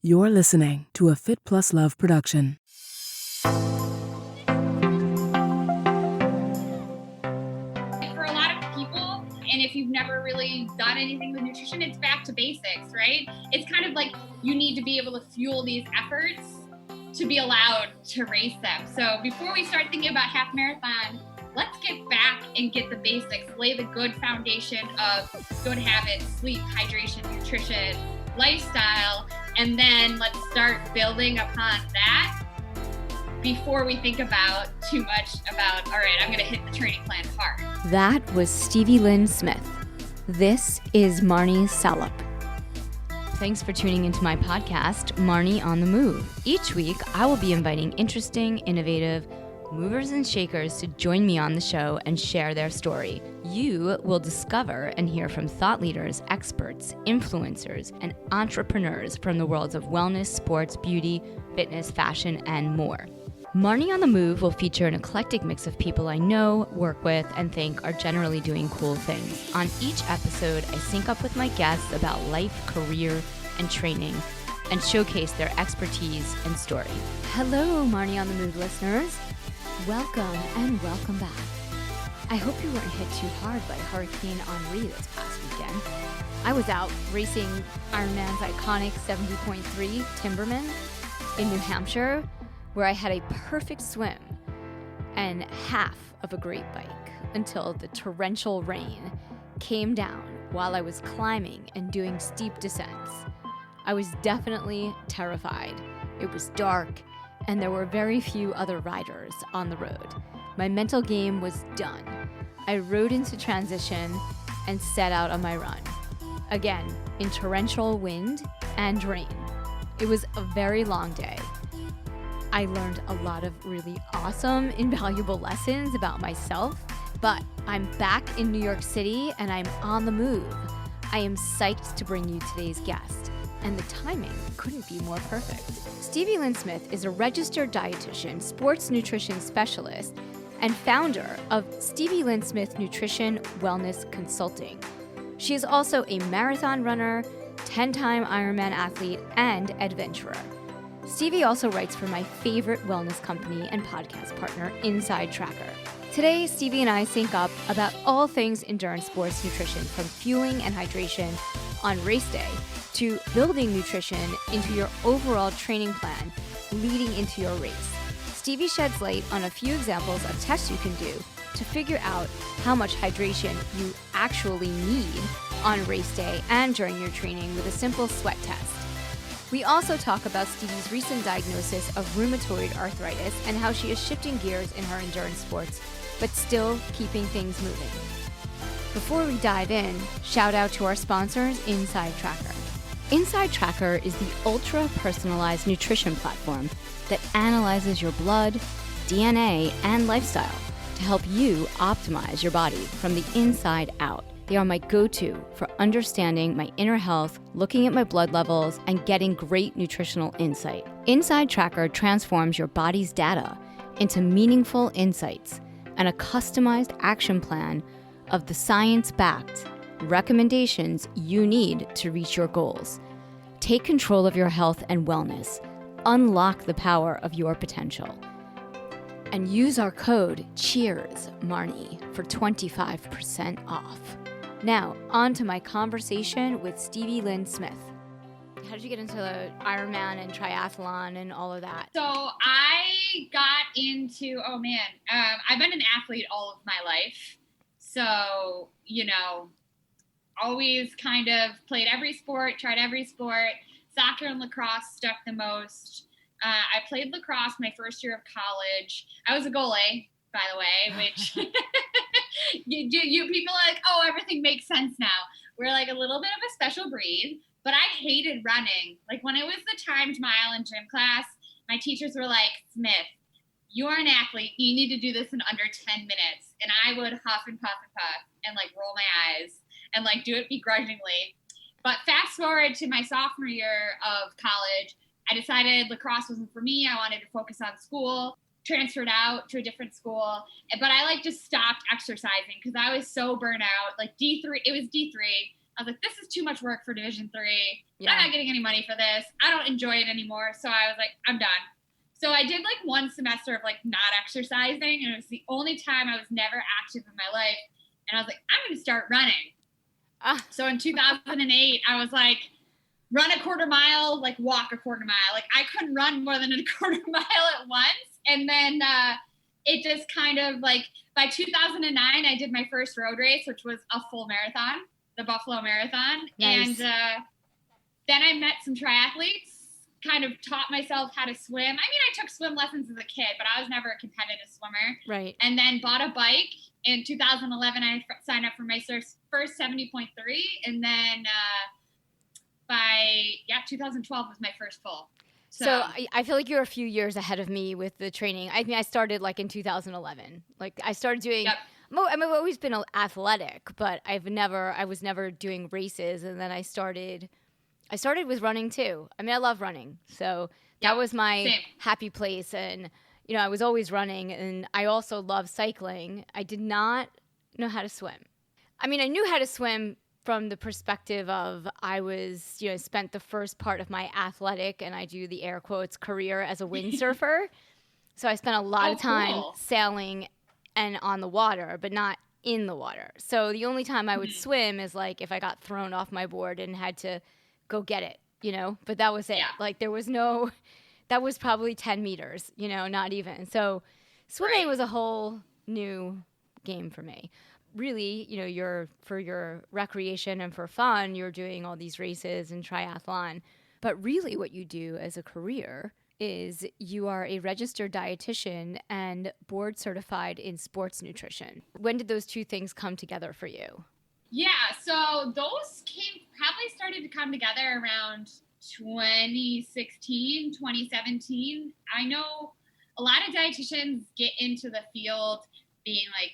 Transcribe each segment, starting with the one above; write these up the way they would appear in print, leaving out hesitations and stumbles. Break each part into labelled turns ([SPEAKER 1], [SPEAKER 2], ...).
[SPEAKER 1] You're listening to a Fit Plus Love production.
[SPEAKER 2] For a lot of people, and if you've never really done anything with nutrition, it's back to basics, right? It's kind of like you need to be able to fuel these efforts to be allowed to race them. So before we start thinking about half marathon, let's get back and get the basics, lay the good foundation of good habits, sleep, hydration, nutrition, lifestyle, and then let's start building upon that before we think about too much about, all right, I'm going to hit the training plan hard.
[SPEAKER 3] That was Stevie Lynn Smith. This is Marnie Salop. Thanks for tuning into my podcast, Marnie on the Move. Each week, I will be inviting interesting, innovative movers and shakers to join me on the show and share their story. You will discover and hear from thought leaders, experts, influencers, and entrepreneurs from the worlds of wellness, sports, beauty, fitness, fashion, and more. Marnie on the Move will feature an eclectic mix of people I know, work with, and think are generally doing cool things. On each episode, I sync up with my guests about life, career, and training, and showcase their expertise and story. Hello, Marnie on the Move listeners. Welcome and welcome back. I hope you weren't hit too hard by Hurricane Henri this past weekend. I was out racing Ironman's iconic 70.3 Timberman in New Hampshire, where I had a perfect swim and half of a great bike until the torrential rain came down while I was climbing and doing steep descents. I was definitely terrified. It was dark, and there were very few other riders on the road. My mental game was done. I rode into transition and set out on my run. Again, in torrential wind and rain. It was a very long day. I learned a lot of really awesome, invaluable lessons about myself, but I'm back in New York City and I'm on the move. I am psyched to bring you today's guest, and the timing couldn't be more perfect. Stevie Lynn Smith is a registered dietitian, sports nutrition specialist, and founder of Stevie Lynn Smith Nutrition Wellness Consulting. She is also a marathon runner, 10-time Ironman athlete, and adventurer. Stevie also writes for my favorite wellness company and podcast partner, Inside Tracker. Today, Stevie and I sync up about all things endurance sports nutrition, from fueling and hydration on race day to building nutrition into your overall training plan leading into your race. Stevie sheds light on a few examples of tests you can do to figure out how much hydration you actually need on race day and during your training with a simple sweat test. We also talk about Stevie's recent diagnosis of rheumatoid arthritis and how she is shifting gears in her endurance sports, but still keeping things moving. Before we dive in, shout out to our sponsors, Inside Tracker. Inside Tracker is the ultra-personalized nutrition platform that analyzes your blood, DNA, and lifestyle to help you optimize your body from the inside out. They are my go-to for understanding my inner health, looking at my blood levels, and getting great nutritional insight. Inside Tracker transforms your body's data into meaningful insights and a customized action plan of the science-backed recommendations you need to reach your goals. Take control of your health and wellness. Unlock the power of your potential. And use our code CHEERSMARNIE for 25% off. Now, on to my conversation with Stevie Lynn Smith. How did you get into the Ironman and triathlon and all of that?
[SPEAKER 2] So I got into, I've been an athlete all of my life. So, always kind of played every sport, tried every sport. Soccer and lacrosse stuck the most. I played lacrosse my first year of college. I was a goalie, by the way, which you people are like, oh, everything makes sense now. We're like a little bit of a special breed, but I hated running. Like when it was the timed mile in gym class, my teachers were like, Smith, you are an athlete. You need to do this in under 10 minutes. And I would huff and puff and like roll my eyes and like do it begrudgingly. But fast forward to my sophomore year of college, I decided lacrosse wasn't for me. I wanted to focus on school, transferred out to a different school. But I just stopped exercising because I was so burnt out. Like D3, it was D3. I was like, this is too much work for Division III.
[SPEAKER 3] Yeah.
[SPEAKER 2] I'm not getting any money for this. I don't enjoy it anymore. So I was like, I'm done. So I did like one semester of like not exercising, and it was the only time I was never active in my life. And I was like, I'm going to start running. So in 2008, I was like, run a quarter mile, like walk a quarter mile. Like I couldn't run more than a quarter mile at once. And then it just kind of like, by 2009, I did my first road race, which was a full marathon, the Buffalo Marathon.
[SPEAKER 3] Nice.
[SPEAKER 2] And then I met some triathletes, kind of taught myself how to swim. I mean, I took swim lessons as a kid, but I was never a competitive swimmer.
[SPEAKER 3] Right.
[SPEAKER 2] And then bought a bike. In 2011, I signed up for my first 70.3. And then by 2012 was my first full.
[SPEAKER 3] So I feel like you're a few years ahead of me with the training. I mean, I started like in 2011. Like I started doing, I've always been athletic, but I was never doing races. And then I started with running too. I mean, I love running. So that was my happy place. And, you know, I was always running, and I also love cycling. I did not know how to swim. I mean, I knew how to swim from the perspective of I was, you know, spent the first part of my athletic, and I do the air quotes, career as a windsurfer. So I spent a lot of time sailing and on the water, but not in the water. So the only time I would swim is like if I got thrown off my board and had to go get it, you know, but that was it. Yeah. Like there was that was probably 10 meters, you know, not even. So swimming was a whole new game for me. Really, you know, for your recreation and for fun, you're doing all these races and triathlon. But really what you do as a career is you are a registered dietitian and board certified in sports nutrition. When did those two things come together for you?
[SPEAKER 2] Yeah, so those probably started to come together around 2016, 2017. I know a lot of dietitians get into the field being like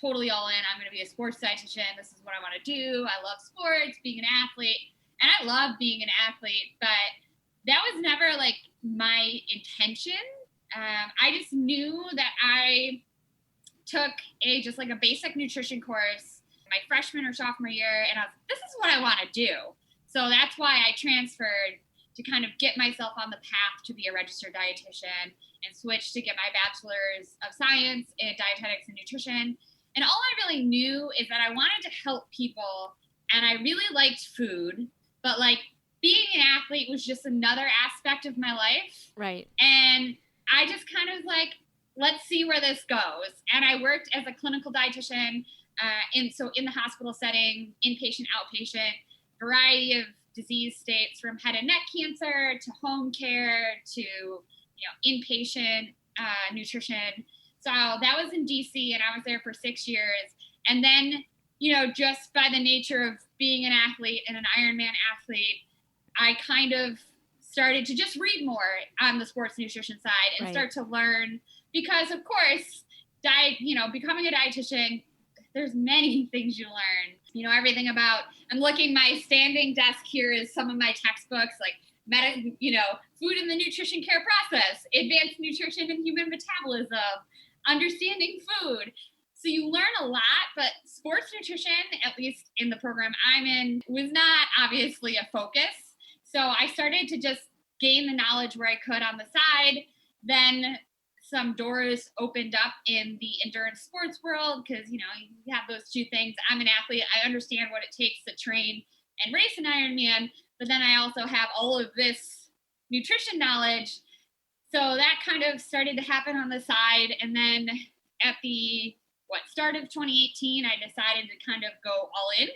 [SPEAKER 2] totally all in. I'm going to be a sports dietitian. This is what I want to do. I love sports, being an athlete. And I love being an athlete, but that was never like my intention. I just knew that I took just like a basic nutrition course my freshman or sophomore year, and I was, this is what I want to do. So that's why I transferred to kind of get myself on the path to be a registered dietitian and switch to get my bachelor's of science in dietetics and nutrition. And all I really knew is that I wanted to help people, and I really liked food, but like being an athlete was just another aspect of my life.
[SPEAKER 3] Right.
[SPEAKER 2] And I just kind of like, let's see where this goes. And I worked as a clinical dietitian in the hospital setting, inpatient, outpatient, variety of disease states from head and neck cancer to home care to, inpatient nutrition. So that was in DC, and I was there for 6 years. And then, just by the nature of being an athlete and an Ironman athlete, I kind of started to just read more on the sports nutrition side and start to learn, because of course, becoming a dietitian, there's many things you learn, everything about, I'm looking, my standing desk here is some of my textbooks, like, food and the nutrition care process, advanced nutrition and human metabolism, understanding food. So you learn a lot, but sports nutrition, at least in the program I'm in, was not obviously a focus. So I started to just gain the knowledge where I could on the side. Then some doors opened up in the endurance sports world because, you have those two things. I'm an athlete. I understand what it takes to train and race an Ironman, but then I also have all of this nutrition knowledge. So that kind of started to happen on the side. And then at the start of 2018, I decided to kind of go all in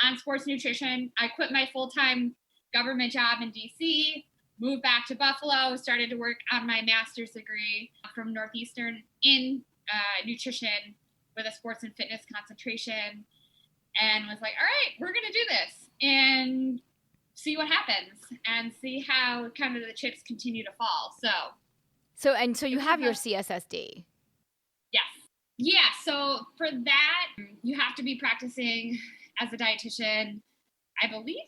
[SPEAKER 2] on sports nutrition. I quit my full-time government job in DC, moved back to Buffalo, started to work on my master's degree from Northeastern in nutrition with a sports and fitness concentration, and was like, all right, we're going to do this and see what happens and see how kind of the chips continue to fall. So
[SPEAKER 3] you have your CSSD.
[SPEAKER 2] Yes. Yeah. So for that, you have to be practicing as a dietitian. I believe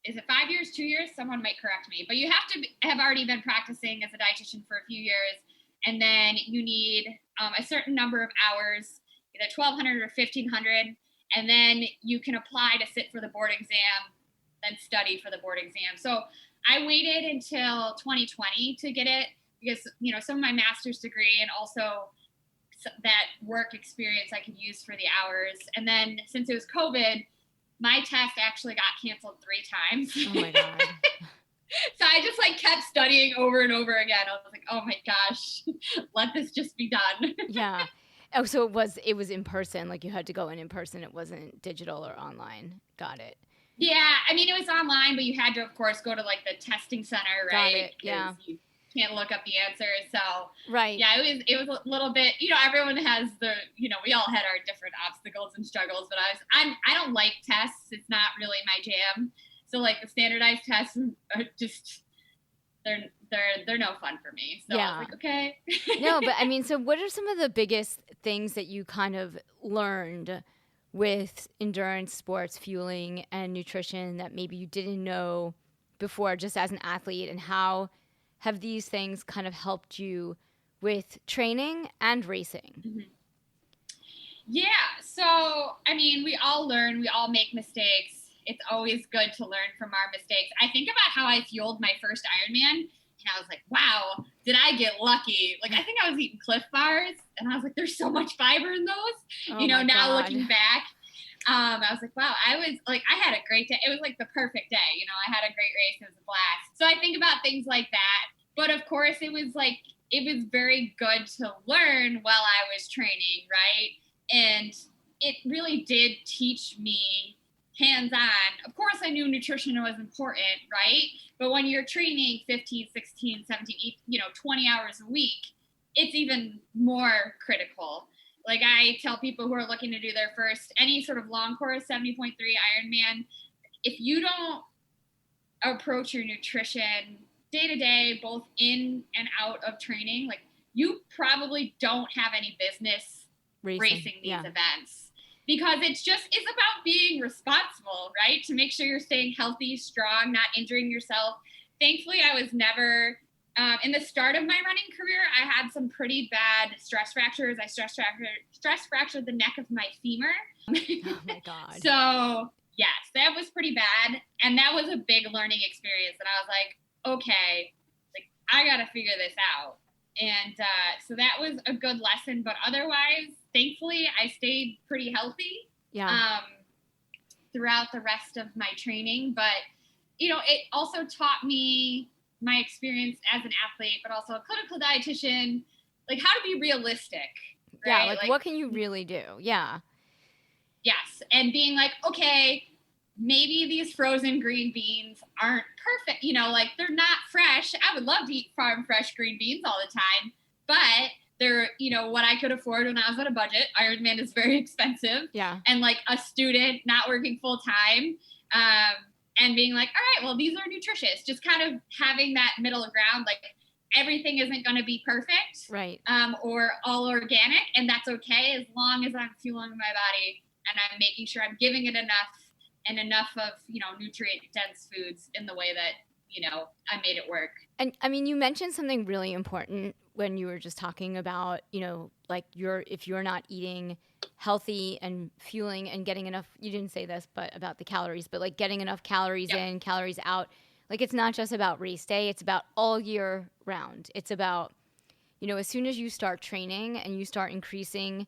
[SPEAKER 2] is it 5 years, 2 years? Someone might correct me, but you have to have already been practicing as a dietitian for a few years. And then you need a certain number of hours, either 1,200 or 1,500. and then you can apply to sit for the board exam, then study for the board exam. So I waited until 2020 to get it because, some of my master's degree and also that work experience I could use for the hours. And then since it was COVID, my test actually got canceled 3 times.
[SPEAKER 3] Oh my God.
[SPEAKER 2] So I just kept studying over and over again. I was like, oh my gosh, let this just be done.
[SPEAKER 3] Yeah. Oh, so it was in person, like you had to go in person. It wasn't digital or online. Got it.
[SPEAKER 2] Yeah. I mean, it was online, but you had to, of course, go to the testing center, right?
[SPEAKER 3] Got it. Yeah.
[SPEAKER 2] You can't look up the answers. So
[SPEAKER 3] right.
[SPEAKER 2] Yeah, it was a little bit, everyone has we all had our different obstacles and struggles, but I don't like tests. It's not really my jam. So the standardized tests are just, they're no fun for me. So I was like, okay.
[SPEAKER 3] No, but I mean, so what are some of the biggest things that you kind of learned with endurance sports, fueling, and nutrition that maybe you didn't know before just as an athlete, and how have these things kind of helped you with training and racing?
[SPEAKER 2] Mm-hmm. Yeah. So, I mean, we all learn, we all make mistakes. It's always good to learn from our mistakes. I think about how I fueled my first Ironman, and I was like, wow, did I get lucky? I think I was eating Cliff Bars, and I was like, there's so much fiber in those. Now
[SPEAKER 3] God.
[SPEAKER 2] Looking back, I was like, wow, I had a great day. It was the perfect day. I had a great race. It was a blast. So I think about things like that. But of course, it was very good to learn while I was training, right? And it really did teach me hands-on. Of course, I knew nutrition was important, right? But when you're training 15, 16, 17, 20 hours a week, it's even more critical. I tell people who are looking to do their first, any sort of long course, 70.3 Ironman, if you don't approach your nutrition day to day, both in and out of training, you probably don't have any business racing these events. Because it's about being responsible, right? To make sure you're staying healthy, strong, not injuring yourself. Thankfully, I was never, in the start of my running career, I had some pretty bad stress fractures. I stress fractured the neck of my femur.
[SPEAKER 3] Oh my God.
[SPEAKER 2] So yes, that was pretty bad. And that was a big learning experience. And I was like, okay, I got to figure this out. And so that was a good lesson. But otherwise, thankfully, I stayed pretty healthy throughout the rest of my training. But, it also taught me my experience as an athlete, but also a clinical dietitian, how to be realistic. Right?
[SPEAKER 3] Yeah, what can you really do? Yeah.
[SPEAKER 2] Yes. And being okay, maybe these frozen green beans aren't perfect. They're not fresh. I would love to eat farm fresh green beans all the time, but they're, what I could afford when I was on a budget. Ironman is very expensive.
[SPEAKER 3] Yeah.
[SPEAKER 2] And a student not working full time, and being all right, well, these are nutritious. Just kind of having that middle ground, everything isn't going to be perfect.
[SPEAKER 3] Right.
[SPEAKER 2] Or all organic. And that's okay as long as I'm fueling my body and I'm making sure I'm giving it enough of, nutrient dense foods in the way that, I made it work.
[SPEAKER 3] And I mean, you mentioned something really important when you were just talking about, if you're not eating healthy and fueling and getting enough, you didn't say this, but about the calories, but getting enough calories in, calories out. It's not just about race day. It's about all year round. It's about, as soon as you start training and you start increasing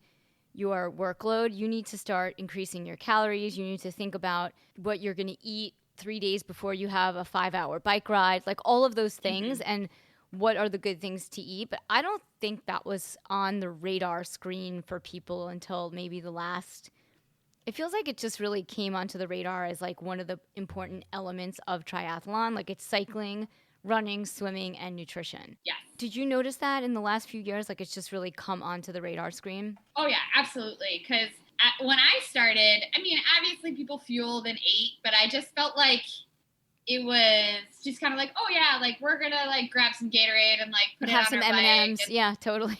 [SPEAKER 3] your workload, you need to start increasing your calories. You need to think about what you're going to eat 3 days before you have a 5-hour bike ride, all of those things, and what are the good things to eat. But I don't think that was on the radar screen for people until maybe it feels like it just really came onto the radar as one of the important elements of triathlon. It's cycling, running, swimming, and nutrition.
[SPEAKER 2] Yes.
[SPEAKER 3] Did you notice that in the last few years? It's just really come onto the radar screen?
[SPEAKER 2] Oh, yeah, absolutely. Because when I started, I mean, obviously people fueled and ate, but I just felt it was just kind of oh, yeah, we're going to grab some Gatorade and put
[SPEAKER 3] have
[SPEAKER 2] it on
[SPEAKER 3] some
[SPEAKER 2] our
[SPEAKER 3] M&Ms.
[SPEAKER 2] bike.
[SPEAKER 3] Yeah, totally.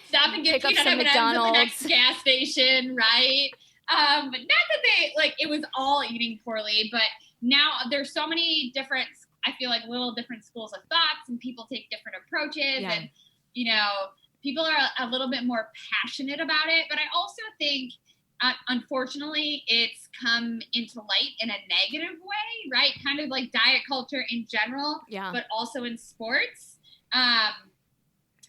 [SPEAKER 2] Stop and get
[SPEAKER 3] Pick up
[SPEAKER 2] peanut
[SPEAKER 3] some
[SPEAKER 2] M&Ms at the
[SPEAKER 3] McDonald's.
[SPEAKER 2] next gas station, right? But not that they, it was all eating poorly, but now there's so many different, I feel little different schools of thoughts, and people take different approaches, and, people are a little bit more passionate about it. But I also think Unfortunately, it's come into light in a negative way, right? Kind of like diet culture in general, but also in sports.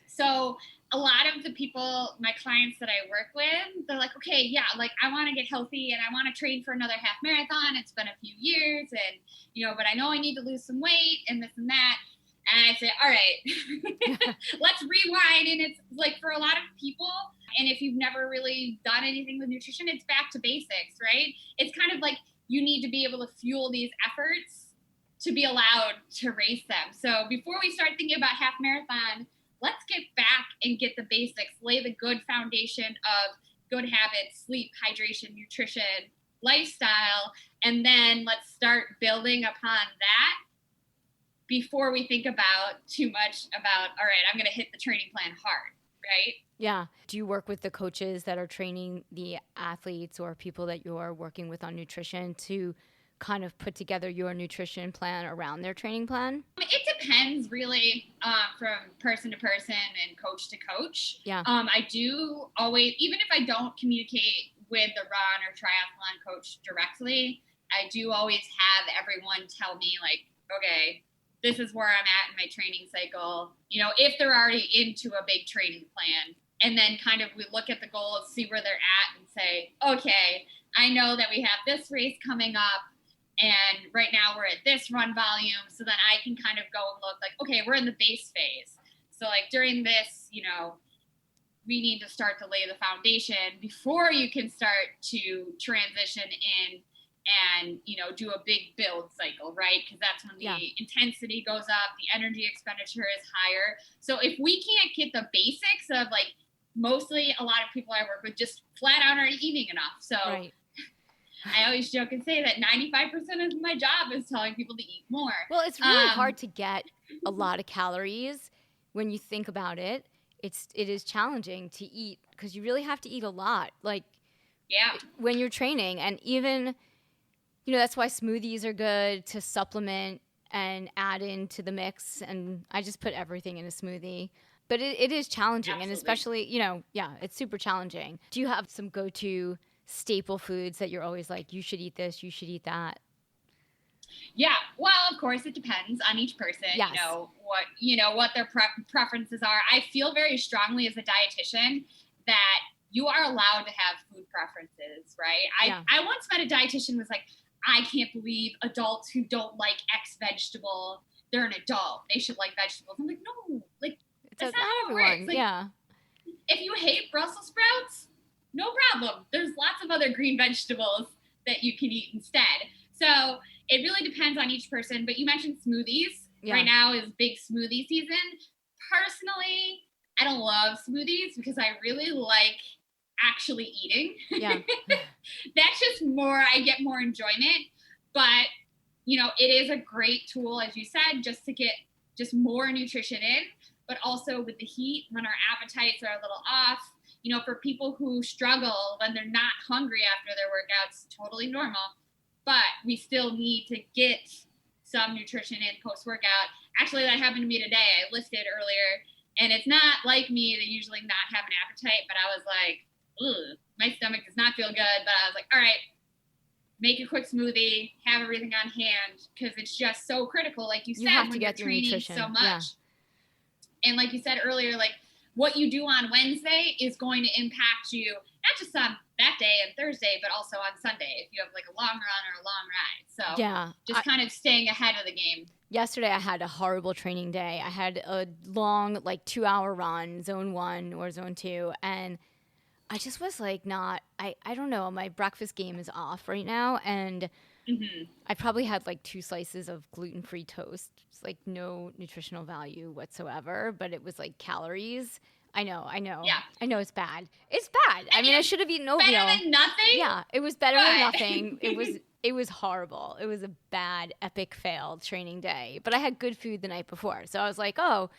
[SPEAKER 2] So a lot of the people, my clients that I work with, they're like, okay, yeah, like I want to get healthy and I want to train for another half marathon. It's been a few years and, but I know I need to lose some weight and this and that. And I say, all right, let's rewind. And it's like for a lot of people, and if you've never really done anything with nutrition, it's back to basics, right? It's kind of like you need to be able to fuel these efforts to be allowed to race them. So before we start thinking about half marathon, let's get back and get the basics, lay the good foundation of good habits, sleep, hydration, nutrition, lifestyle, and then let's start building upon that before we think about too much about, all right, I'm going to hit the training plan hard, right?
[SPEAKER 3] Yeah. Do you work with the coaches that are training the athletes or people that you're working with on nutrition to kind of put together your nutrition plan around their training plan?
[SPEAKER 2] It depends really from person to person and coach to coach.
[SPEAKER 3] Yeah.
[SPEAKER 2] I do always, even if I don't communicate with the run or triathlon coach directly, I do always have everyone tell me like, okay, this is where I'm at in my training cycle, if they're already into a big training plan. And then kind of we look at the goals, see where they're at and say, okay, I know that we have this race coming up and right now we're at this run volume. So then I can kind of go and look like, okay, we're in the base phase. So like during this, we need to start to lay the foundation before you can start to transition in and, do a big build cycle, right? Because that's when the intensity goes up, the energy expenditure is higher. So if we can't get the basics of like, mostly a lot of people I work with just flat out aren't eating enough. So I always joke and say that 95% of my job is telling people to eat more.
[SPEAKER 3] Well, it's really hard to get a lot of calories when you think about it. It is challenging to eat because you really have to eat a lot. Like, when you're training, and even, that's why smoothies are good to supplement and add into the mix. And I just put everything in a smoothie. But it is challenging. Absolutely. And especially, it's super challenging. Do you have some go-to staple foods that you're always like, you should eat this, you should eat that?
[SPEAKER 2] Yeah. Well, of course, it depends on each person,
[SPEAKER 3] yes.
[SPEAKER 2] what their preferences are. I feel very strongly as a dietitian that you are allowed to have food preferences, right? I once met a dietitian who was like, I can't believe adults who don't like X vegetable, they're an adult. They should like vegetables. I'm like, no, like, that's not everyone. Like, if you hate Brussels sprouts, no problem. There's lots of other green vegetables that you can eat instead. So it really depends on each person. But you mentioned smoothies. Right now is big smoothie season. Personally, I don't love smoothies because I really like actually eating. Yeah. That's just more, I get more enjoyment. But, it is a great tool, as you said, just to get just more nutrition in. But also with the heat, when our appetites are a little off, for people who struggle when they're not hungry after their workouts, totally normal. But we still need to get some nutrition in post-workout. Actually, that happened to me today. I lifted earlier, and it's not like me to usually not have an appetite, but I was like, ugh, my stomach does not feel good. But I was like, all right, make a quick smoothie, have everything on hand, because it's just so critical, like you said,
[SPEAKER 3] have to
[SPEAKER 2] when
[SPEAKER 3] get
[SPEAKER 2] you're training
[SPEAKER 3] nutrition.
[SPEAKER 2] So much. And like you said earlier, like what you do on Wednesday is going to impact you, not just on that day and Thursday, but also on Sunday if you have like a long run or a long ride. So just kind of staying ahead of the game.
[SPEAKER 3] Yesterday I had a horrible training day. I had a long, 2-hour run, zone 1 or zone 2. And I just was like I don't know, my breakfast game is off right now. And I probably had 2 slices of gluten-free toast. It's no nutritional value whatsoever, but it was calories. I know. Yeah. I know it's bad. It's bad. I mean, I should have eaten oatmeal.
[SPEAKER 2] Better than nothing?
[SPEAKER 3] Yeah, it was better than nothing. It was horrible. It was a bad, epic fail training day. But I had good food the night before. So I was like, oh.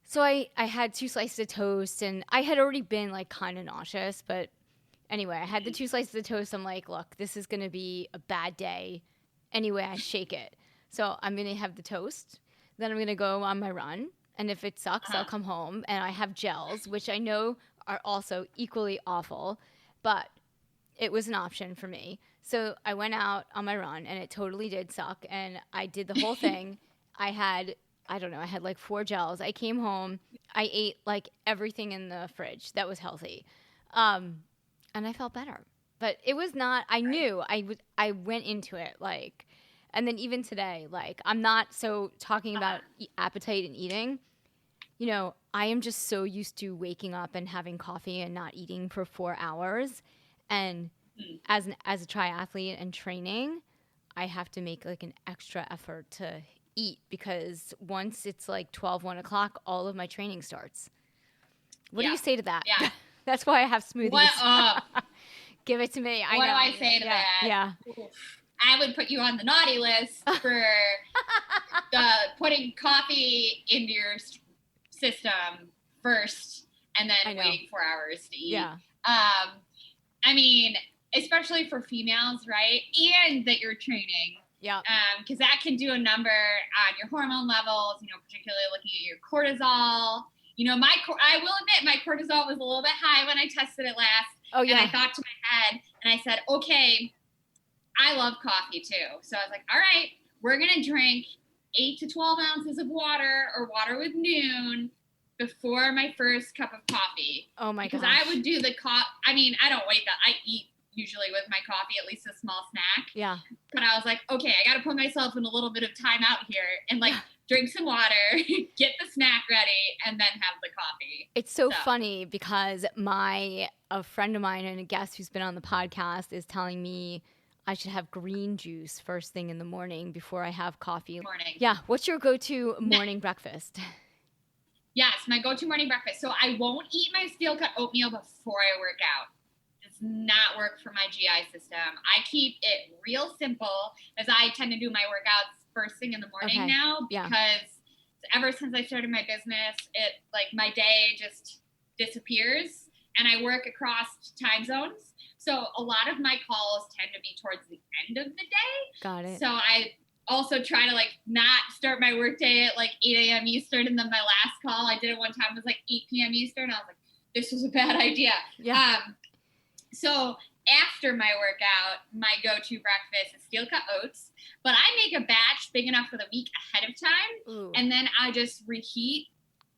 [SPEAKER 3] So I had 2 slices of toast, and I had already been kind of nauseous, but anyway, I had the 2 slices of toast. I'm like, look, this is going to be a bad day. Anyway, I shake it. So I'm going to have the toast. Then I'm going to go on my run. And if it sucks, I'll come home. And I have gels, which I know are also equally awful. But it was an option for me. So I went out on my run, and it totally did suck. And I did the whole thing. I had 4 gels. I came home. I ate like everything in the fridge that was healthy. And I felt better. But it was not, I knew I went into it like, and then even today, like I'm not so talking about appetite and eating. You know, I am just so used to waking up and having coffee and not eating for 4 hours. And as a triathlete and training, I have to make like an extra effort to eat because once it's like 1 o'clock, all of my training starts. What do you say to that?
[SPEAKER 2] Yeah.
[SPEAKER 3] That's why I have smoothies.
[SPEAKER 2] What up?
[SPEAKER 3] Give it to me.
[SPEAKER 2] What do I say to that?
[SPEAKER 3] Yeah.
[SPEAKER 2] I would put you on the naughty list for putting coffee into your system first and then waiting 4 hours to eat.
[SPEAKER 3] Yeah.
[SPEAKER 2] I mean, especially for females, right? And that you're training.
[SPEAKER 3] Yeah.
[SPEAKER 2] Because that can do a number on your hormone levels, you know, particularly looking at your cortisol. You know, I will admit my cortisol was a little bit high when I tested it last.
[SPEAKER 3] Oh, yeah.
[SPEAKER 2] And I thought to my head, and I said, okay, I love coffee too. So I was like, all right, we're going to drink 8 to 12 ounces of water or water with noon before my first cup of coffee.
[SPEAKER 3] Oh, my gosh.
[SPEAKER 2] Because I would do the I mean, I don't wake up. I eat usually with my coffee, at least a small snack.
[SPEAKER 3] Yeah.
[SPEAKER 2] But I was like, okay, I got to put myself in a little bit of time out here and like drink some water, get the snack ready, and then have the coffee.
[SPEAKER 3] It's so funny because a friend of mine and a guest who's been on the podcast is telling me I should have green juice first thing in the morning before I have coffee.
[SPEAKER 2] Morning.
[SPEAKER 3] Yeah. What's your go-to morning breakfast?
[SPEAKER 2] Yes, my go-to morning breakfast. So I won't eat my steel-cut oatmeal before I work out. Does not work for my GI system. I keep it real simple as I tend to do my workouts first thing in the morning now because ever since I started my business, my day just disappears and I work across time zones. So a lot of my calls tend to be towards the end of the day.
[SPEAKER 3] Got it.
[SPEAKER 2] So I also try to not start my work day at 8 a.m. Eastern. And then my last call I did it one time was 8 p.m. Eastern. I was like, this was a bad idea.
[SPEAKER 3] Yeah.
[SPEAKER 2] So after my workout, my go-to breakfast is steel-cut oats, but I make a batch big enough for the week ahead of time.
[SPEAKER 3] Ooh.
[SPEAKER 2] And then I just reheat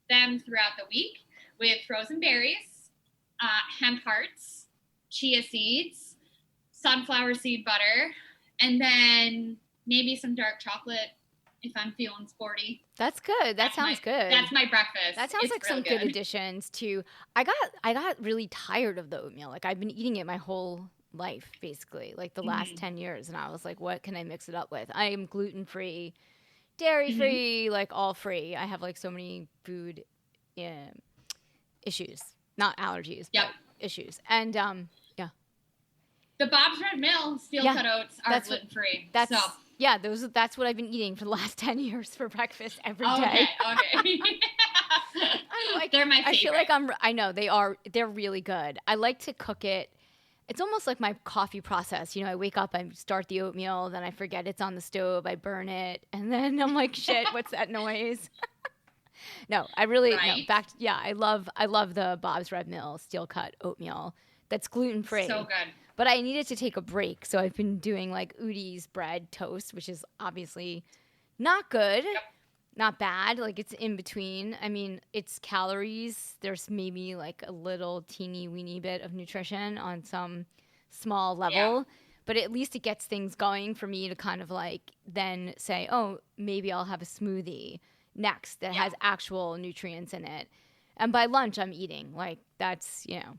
[SPEAKER 2] them throughout the week with frozen berries, hemp hearts, chia seeds, sunflower seed butter, and then maybe some dark chocolate if I'm feeling sporty.
[SPEAKER 3] That's good. That sounds good.
[SPEAKER 2] That's my breakfast.
[SPEAKER 3] That sounds like some good additions to. I got really tired of the oatmeal. Like I've been eating it my whole life, basically, like the last 10 years. And I was like, what can I mix it up with? I am gluten-free, dairy-free, like all free. I have so many food issues, not allergies, but issues. And
[SPEAKER 2] the Bob's Red Mill steel-cut oats are gluten-free.
[SPEAKER 3] That's what I've been eating for the last 10 years for breakfast every day.
[SPEAKER 2] Okay. They're my favorite.
[SPEAKER 3] I feel like I know they're really good. I like to cook it. It's almost like my coffee process. You know, I wake up, I start the oatmeal, then I forget it's on the stove, I burn it, and then I'm like, shit, what's that noise? No, I really, I love the Bob's Red Mill steel-cut oatmeal that's gluten-free.
[SPEAKER 2] So good.
[SPEAKER 3] But I needed to take a break, so I've been doing Udi's bread toast, which is obviously not good, not bad. It's in between. I mean, it's calories. There's maybe a little teeny weeny bit of nutrition on some small level, but at least it gets things going for me to kind of then say, oh, maybe I'll have a smoothie next that has actual nutrients in it. And by lunch, I'm eating. That's,
[SPEAKER 2] Yeah.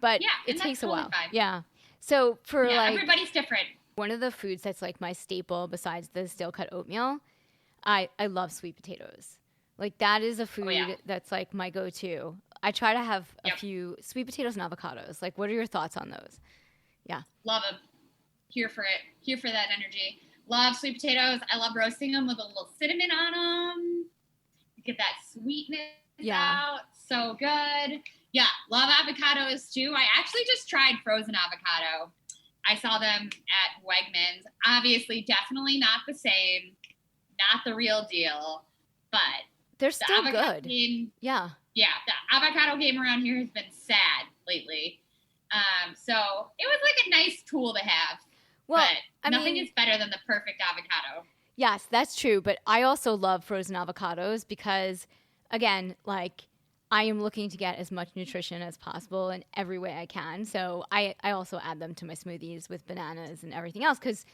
[SPEAKER 3] But it takes a while.
[SPEAKER 2] Fine.
[SPEAKER 3] Yeah. So for
[SPEAKER 2] everybody's different.
[SPEAKER 3] One of the foods that's my staple besides the steel-cut oatmeal, I love sweet potatoes. That is a food that's my go-to. I try to have a few sweet potatoes and avocados. What are your thoughts on those? Yeah.
[SPEAKER 2] Love them. Here for it. Here for that energy. Love sweet potatoes. I love roasting them with a little cinnamon on them. You get that sweetness out. So good. Yeah, love avocados too. I actually just tried frozen avocado. I saw them at Wegmans. Obviously, definitely not the same, not the real deal, but
[SPEAKER 3] they're still good.
[SPEAKER 2] Game,
[SPEAKER 3] yeah,
[SPEAKER 2] the avocado game around here has been sad lately. So it was like a nice tool to have.
[SPEAKER 3] Well,
[SPEAKER 2] but nothing is better than the perfect avocado.
[SPEAKER 3] Yes, that's true. But I also love frozen avocados because, again, like I am looking to get as much nutrition as possible in every way I can. So I also add them to my smoothies with bananas and everything else because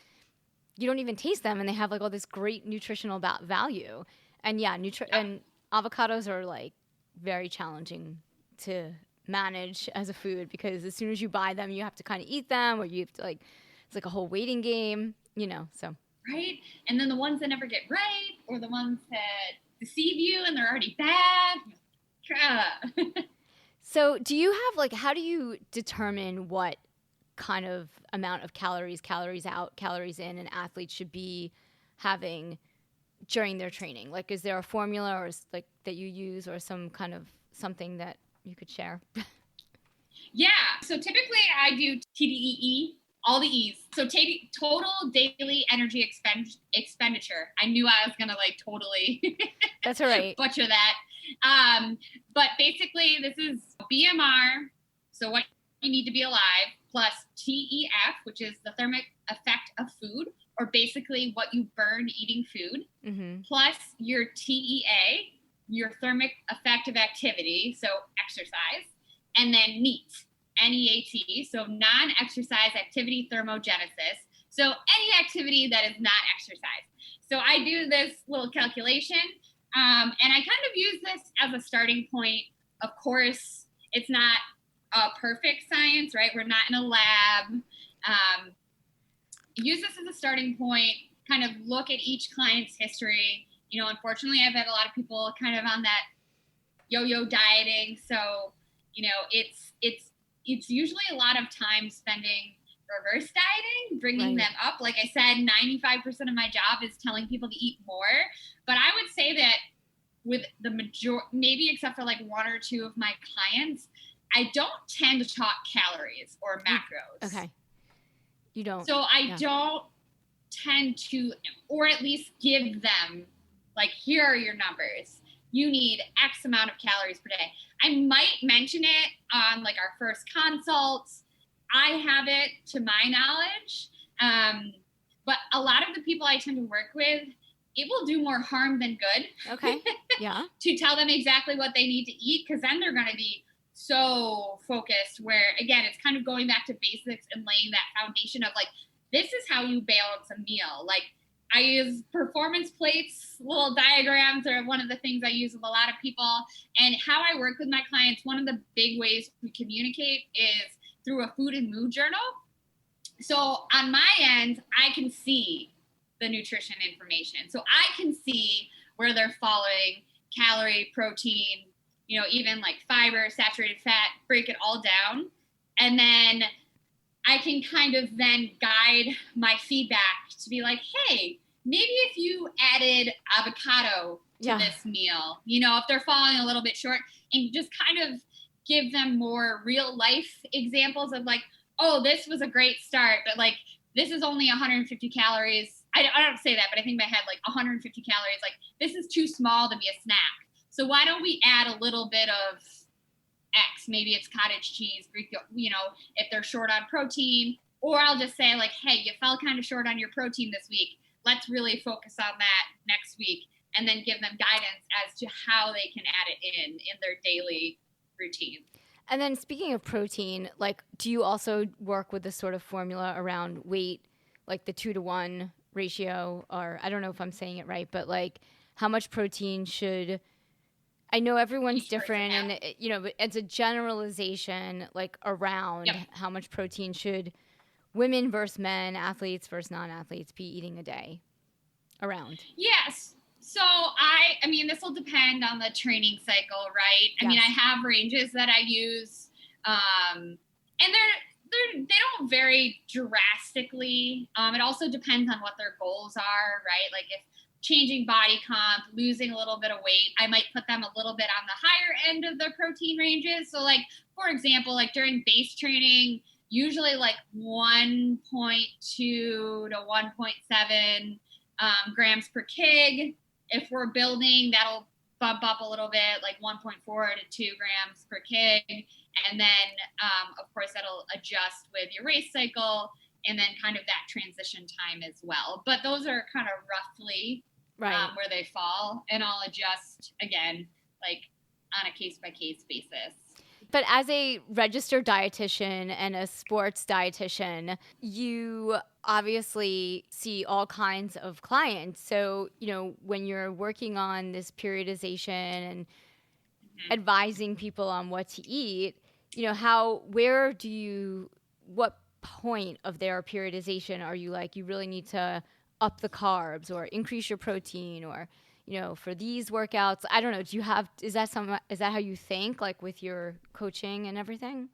[SPEAKER 3] you don't even taste them and they have like all this great nutritional value. And yeah, and avocados are like very challenging to manage as a food because as soon as you buy them, you have to kind of eat them or you have to like, it's like a whole waiting game, so.
[SPEAKER 2] Right? And then the ones that never get ripe or the ones that deceive you and they're already bad.
[SPEAKER 3] So do you have like, how do you determine what kind of amount of calories out, calories in an athlete should be having during their training? Like, is there a formula or like that you use or some kind of something that you could share?
[SPEAKER 2] Yeah. So typically I do TDEE, all the E's. So total daily energy expenditure. I knew I was going to like totally
[SPEAKER 3] That's all right.
[SPEAKER 2] butcher that. But basically this is BMR. So what you need to be alive plus TEF, which is the thermic effect of food, or basically what you burn eating food, plus your TEA, your thermic effect of activity, so exercise, and then NEAT, NEAT, so non-exercise activity thermogenesis, so any activity that is not exercise. So I do this little calculation, and I kind of use this as a starting point. Of course, it's not a perfect science, right? We're not in a lab. Use this as a starting point, kind of look at each client's history. Unfortunately, I've had a lot of people kind of on that yo-yo dieting. So, it's usually a lot of time spending reverse dieting, bringing them up. Like I said, 95% of my job is telling people to eat more. But I would say that with the maybe except for like one or two of my clients, I don't tend to talk calories or macros.
[SPEAKER 3] Okay. You don't.
[SPEAKER 2] So I don't tend to, or at least give them like, here are your numbers. You need X amount of calories per day. I might mention it on like our first consults. I have it to my knowledge. But a lot of the people I tend to work with, it will do more harm than good.
[SPEAKER 3] Okay. Yeah.
[SPEAKER 2] To tell them exactly what they need to eat, because then they're going to be so focused where, again, it's kind of going back to basics and laying that foundation of like, this is how you balance a meal. Like I use performance plates, little diagrams are one of the things I use with a lot of people. And how I work with my clients, one of the big ways we communicate is through a food and mood journal. So on my end, I can see the nutrition information. So I can see where they're following calorie, protein, even like fiber, saturated fat, break it all down. And then I can kind of then guide my feedback to be like, hey, maybe if you added avocado to this meal, if they're falling a little bit short, and just kind of give them more real life examples of like, oh, this was a great start, but like, this is only 150 calories. I don't say that, but I think in my head, like 150 calories, like this is too small to be a snack. So why don't we add a little bit of X? Maybe it's cottage cheese, Greek, if they're short on protein, or I'll just say like, hey, you fell kind of short on your protein this week. Let's really focus on that next week, and then give them guidance as to how they can add it in their daily routine.
[SPEAKER 3] And then speaking of protein, like, do you also work with this sort of formula around weight, like the 2-to-1 ratio, or I don't know if I'm saying it right, but like how much protein should, I know everyone's different and but it's a generalization like around how much protein should women versus men, athletes versus non-athletes be eating a day around?
[SPEAKER 2] Yes. So I mean, this will depend on the training cycle, right? I mean, I have ranges that I use, and they don't vary drastically. It also depends on what their goals are, right? Like if changing body comp, losing a little bit of weight, I might put them a little bit on the higher end of the protein ranges. So like, for example, like during base training, usually like 1.2 to 1.7 grams per kg. If we're building, that'll bump up a little bit, like 1.4 to 2 grams per kg. And then, of course, that'll adjust with your race cycle and then kind of that transition time as well. But those are kind of roughly where they fall. And I'll adjust, again, like on a case-by-case basis.
[SPEAKER 3] But as a registered dietitian and a sports dietitian, you obviously see all kinds of clients. So, when you're working on this periodization and advising people on what to eat, what point of their periodization are you like, you really need to up the carbs or increase your protein or, for these workouts, I don't know, is that how you think, like with your coaching and everything?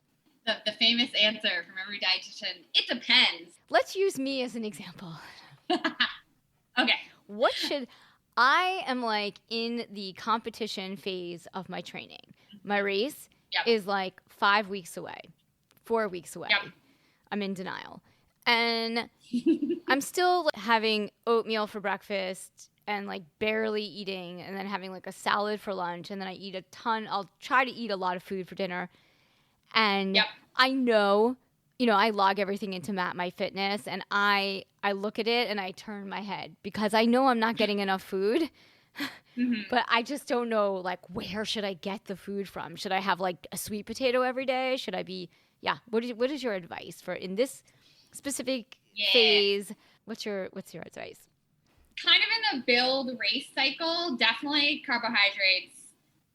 [SPEAKER 2] The famous answer from every dietitian, it depends.
[SPEAKER 3] Let's use me as an example.
[SPEAKER 2] Okay.
[SPEAKER 3] I am like in the competition phase of my training. My race is like 5 weeks away, 4 weeks away.
[SPEAKER 2] Yep.
[SPEAKER 3] I'm in denial. And I'm still having oatmeal for breakfast and like barely eating, and then having like a salad for lunch, and then I eat I'll try to eat a lot of food for dinner. And I know, I log everything into MapMyFitness, and I look at it and I turn my head because I know I'm not getting enough food. But I just don't know, like, where should I get the food from? Should I have like a sweet potato every day? Should I be, what is your advice for in this specific phase? What's your advice?
[SPEAKER 2] Kind of in the build race cycle, definitely carbohydrates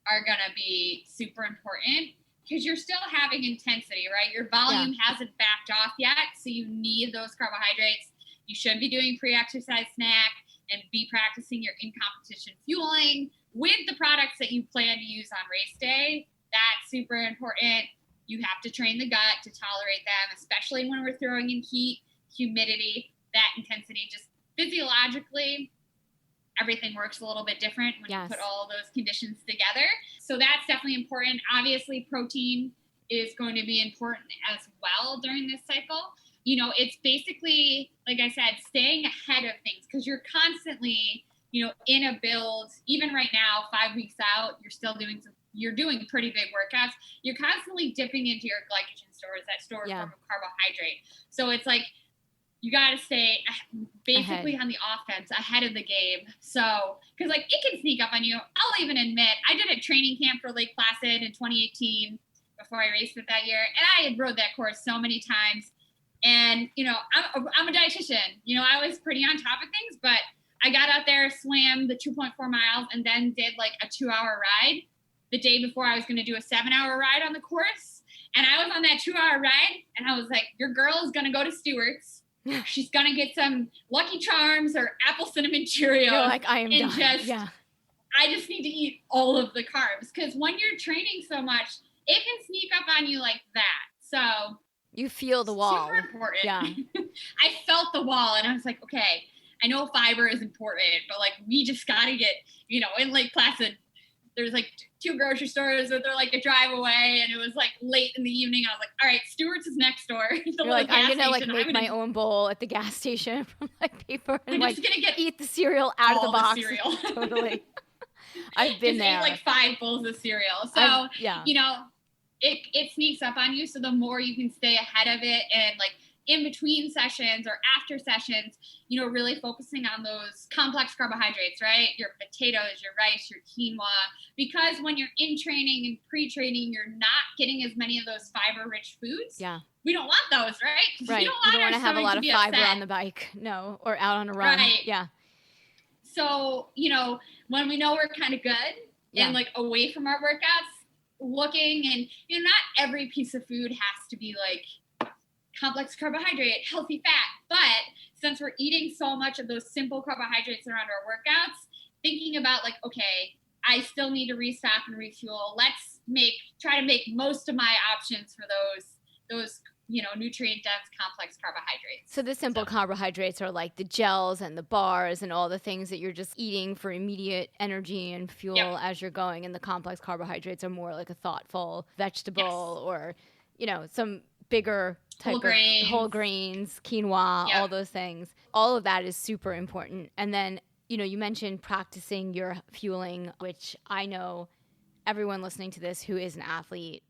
[SPEAKER 2] are going to be super important because you're still having intensity, right? Your volume hasn't backed off yet, so you need those carbohydrates. You should be doing pre-exercise snack and be practicing your in-competition fueling with the products that you plan to use on race day. That's super important. You have to train the gut to tolerate them, especially when we're throwing in heat, humidity, that intensity. Just physiologically, everything works a little bit different when you put all those conditions together. So that's definitely important. Obviously, protein is going to be important as well during this cycle. It's basically, like I said, staying ahead of things because you're constantly, in a build. Even right now, 5 weeks out, you're doing pretty big workouts. You're constantly dipping into your glycogen stores that store a form of carbohydrate. So it's like, you got to stay basically on the offense, ahead of the game. So, because like it can sneak up on you. I'll even admit, I did a training camp for Lake Placid in 2018 before I raced it that year. And I had rode that course so many times. And, I'm a dietitian. I was pretty on top of things, but I got out there, swam the 2.4 miles, and then did like a 2-hour ride the day before I was going to do a 7-hour ride on the course. And I was on that 2-hour ride, and I was like, your girl is going to go to Stewart's. She's going to get some Lucky Charms or apple cinnamon Cheerios.
[SPEAKER 3] You're like, I am done.
[SPEAKER 2] I just need to eat all of the carbs. Because when you're training so much, it can sneak up on you like that. So
[SPEAKER 3] you feel the wall.
[SPEAKER 2] Super important.
[SPEAKER 3] Yeah.
[SPEAKER 2] I felt the wall, and I was like, okay, I know fiber is important, but like we just got to get, in Lake Placid, there's like 2 grocery stores that they're like a drive away, and it was like late in the evening. I was like, all right, Stewart's is next door.
[SPEAKER 3] You're like, I'm gonna like make my own bowl at the gas station from like paper and like eat the cereal out of the box.
[SPEAKER 2] Cereal.
[SPEAKER 3] Totally. I've been there.
[SPEAKER 2] Ate like 5 bowls of cereal. So it sneaks up on you. So the more you can stay ahead of it and like in between sessions or after sessions, really focusing on those complex carbohydrates, right? Your potatoes, your rice, your quinoa, because when you're in training and pre-training, you're not getting as many of those fiber-rich foods.
[SPEAKER 3] Yeah.
[SPEAKER 2] We don't want those, right?
[SPEAKER 3] Right. You don't want to have a lot of fiber on the bike. No. Or out on a run.
[SPEAKER 2] Right.
[SPEAKER 3] Yeah.
[SPEAKER 2] So, when we know we're kind of good and like away from our workouts, looking and, not every piece of food has to be like complex carbohydrate, healthy fat. But since we're eating so much of those simple carbohydrates around our workouts, thinking about like, okay, I still need to restock and refuel. Let's try to make most of my options for those nutrient dense complex carbohydrates.
[SPEAKER 3] So the simple carbohydrates are like the gels and the bars and all the things that you're just eating for immediate energy and fuel as you're going. And the complex carbohydrates are more like a thoughtful vegetable or, some bigger type of whole grains, quinoa, all those things. All of that is super important. And then you mentioned practicing your fueling, which I know everyone listening to this who is an athlete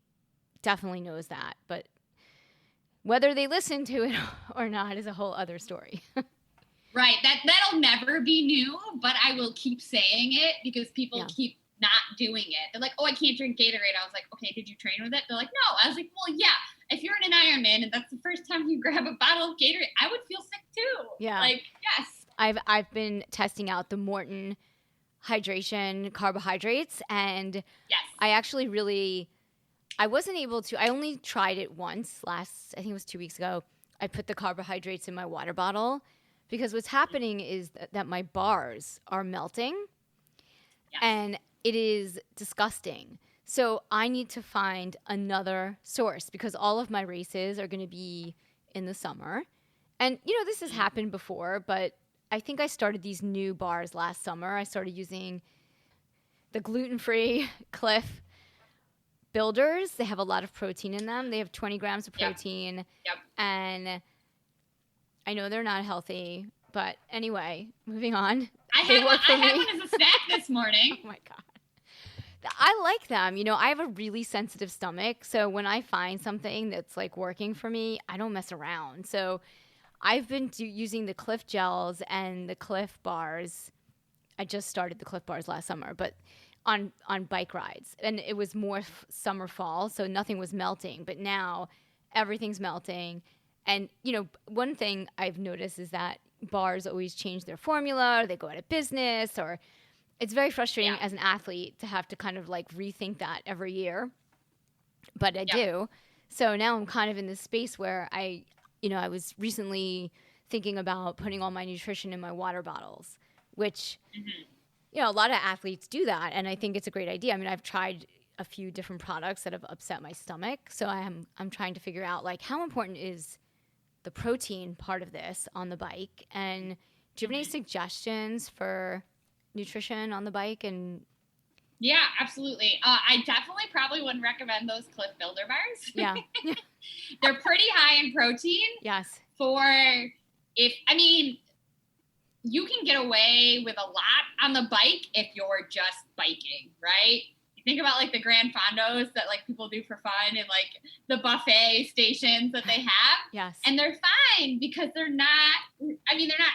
[SPEAKER 3] definitely knows that. But whether they listen to it or not is a whole other story.
[SPEAKER 2] Right. That'll never be new, but I will keep saying it because people keep not doing it. They're like, oh, I can't drink Gatorade. I was like, okay, did you train with it? They're like, no. I was like, well, yeah. If you're in an Ironman and that's the first time you grab a bottle of Gatorade, I would feel sick too.
[SPEAKER 3] Yeah.
[SPEAKER 2] Like, yes.
[SPEAKER 3] I've been testing out the Morton hydration carbohydrates, and
[SPEAKER 2] yes.
[SPEAKER 3] I wasn't able to. I only tried it once I think it was 2 weeks ago. I put the carbohydrates in my water bottle because what's happening is that my bars are melting, and it is disgusting. So I need to find another source because all of my races are going to be in the summer. And, this has happened before, but I think I started these new bars last summer. I started using the gluten-free Cliff Builders. They have a lot of protein in them. They have 20 grams of protein.
[SPEAKER 2] Yep.
[SPEAKER 3] And I know they're not healthy, but anyway, moving on.
[SPEAKER 2] I had one as a snack this morning.
[SPEAKER 3] Oh, my God. I like them. I have a really sensitive stomach. So when I find something that's like working for me, I don't mess around. So I've been using the Cliff gels and the Cliff bars. I just started the Cliff bars last summer, but on bike rides. And it was more summer, fall, so nothing was melting. But now everything's melting. And, one thing I've noticed is that bars always change their formula, or they go out of business, or it's very frustrating as an athlete to have to kind of like rethink that every year. But I do. So now I'm kind of in this space where I was recently thinking about putting all my nutrition in my water bottles, which, a lot of athletes do that. And I think it's a great idea. I mean, I've tried a few different products that have upset my stomach. So I'm trying to figure out like how important is the protein part of this on the bike. And do you have any suggestions for nutrition on the bike? And
[SPEAKER 2] yeah, absolutely. I definitely probably wouldn't recommend those Cliff Builder bars.
[SPEAKER 3] Yeah.
[SPEAKER 2] They're pretty high in protein.
[SPEAKER 3] Yes.
[SPEAKER 2] You can get away with a lot on the bike if you're just biking, right? You think about like the Grand Fondos that like people do for fun and like the buffet stations that they have.
[SPEAKER 3] Yes.
[SPEAKER 2] And they're fine because they're not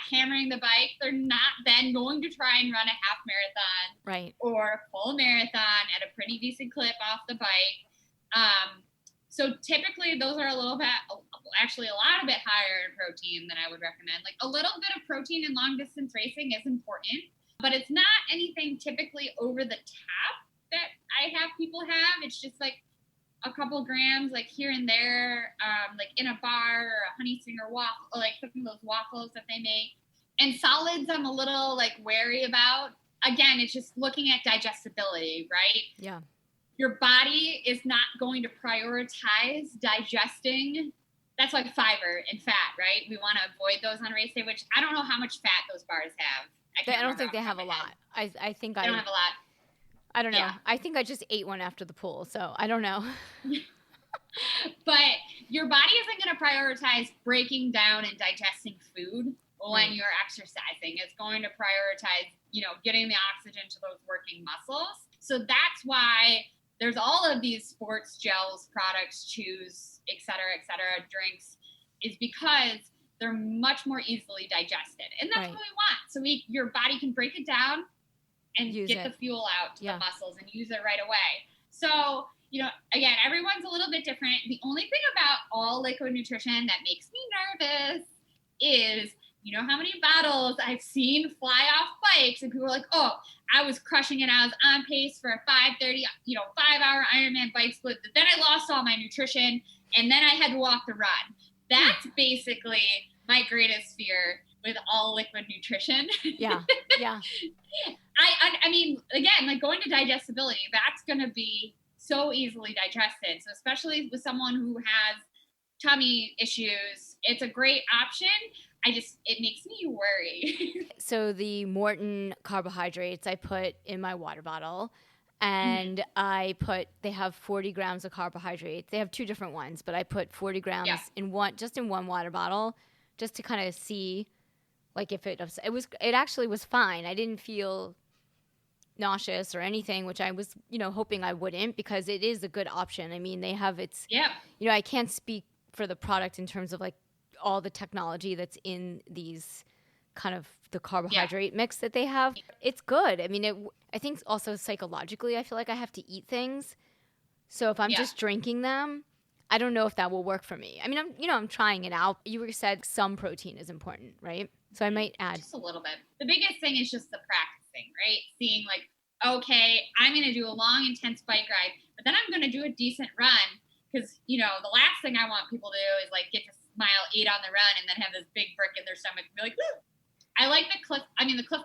[SPEAKER 2] hammering the bike. They're not then going to try and run a half marathon.
[SPEAKER 3] Right.
[SPEAKER 2] Or a full marathon at a pretty decent clip off the bike. So typically those are a little bit higher in protein than I would recommend. Like a little bit of protein in long distance racing is important, but it's not anything typically over the top that I have people have. It's just like a couple grams, like here and there, like in a bar or a honey singer waffle, or like some of those waffles that they make. And solids I'm a little like wary about. Again, it's just looking at digestibility, right?
[SPEAKER 3] Yeah.
[SPEAKER 2] Your body is not going to prioritize digesting. That's like fiber and fat, right? We want to avoid those on race day, which I don't know how much fat those bars have.
[SPEAKER 3] I don't think they have a lot. I think
[SPEAKER 2] they don't have a lot.
[SPEAKER 3] I don't know.
[SPEAKER 2] Yeah.
[SPEAKER 3] I think I just ate one after the pool, so I don't know.
[SPEAKER 2] But your body isn't going to prioritize breaking down and digesting food when you're exercising. It's going to prioritize, getting the oxygen to those working muscles. So that's why there's all of these sports gels, products, chews, et cetera, drinks, is because they're much more easily digested. And that's what we want. So your body can break it down and get the fuel out to the muscles and use it right away. So, again, everyone's a little bit different. The only thing about all liquid nutrition that makes me nervous is, how many bottles I've seen fly off bikes and people are like, oh, I was crushing it. I was on pace for a 5:30, 5-hour Ironman bike split. But then I lost all my nutrition and then I had to walk the run. That's basically my greatest fear with all liquid nutrition.
[SPEAKER 3] Yeah.
[SPEAKER 2] I mean, again, like going to digestibility, that's going to be so easily digested. So especially with someone who has tummy issues, it's a great option. It makes me worry.
[SPEAKER 3] So the Morton carbohydrates I put in my water bottle, and they have 40 grams of carbohydrates. They have two different ones, but I put 40 grams in one water bottle just to kind of see Like if it actually was fine. I didn't feel nauseous or anything, which I was, hoping I wouldn't, because it is a good option. I mean, they have
[SPEAKER 2] Yeah.
[SPEAKER 3] I can't speak for the product in terms of like all the technology that's in these kind of the carbohydrate mix that they have. It's good. I mean, I think also psychologically, I feel like I have to eat things. So if I'm just drinking them, I don't know if that will work for me. I mean, I'm trying it out. You said some protein is important, right? So I might add
[SPEAKER 2] just a little bit. The biggest thing is just the practicing, right? Seeing like, okay, I'm going to do a long, intense bike ride, but then I'm going to do a decent run because, the last thing I want people to do is like get to mile 8 on the run and then have this big brick in their stomach and be like, woo. I like the Cliff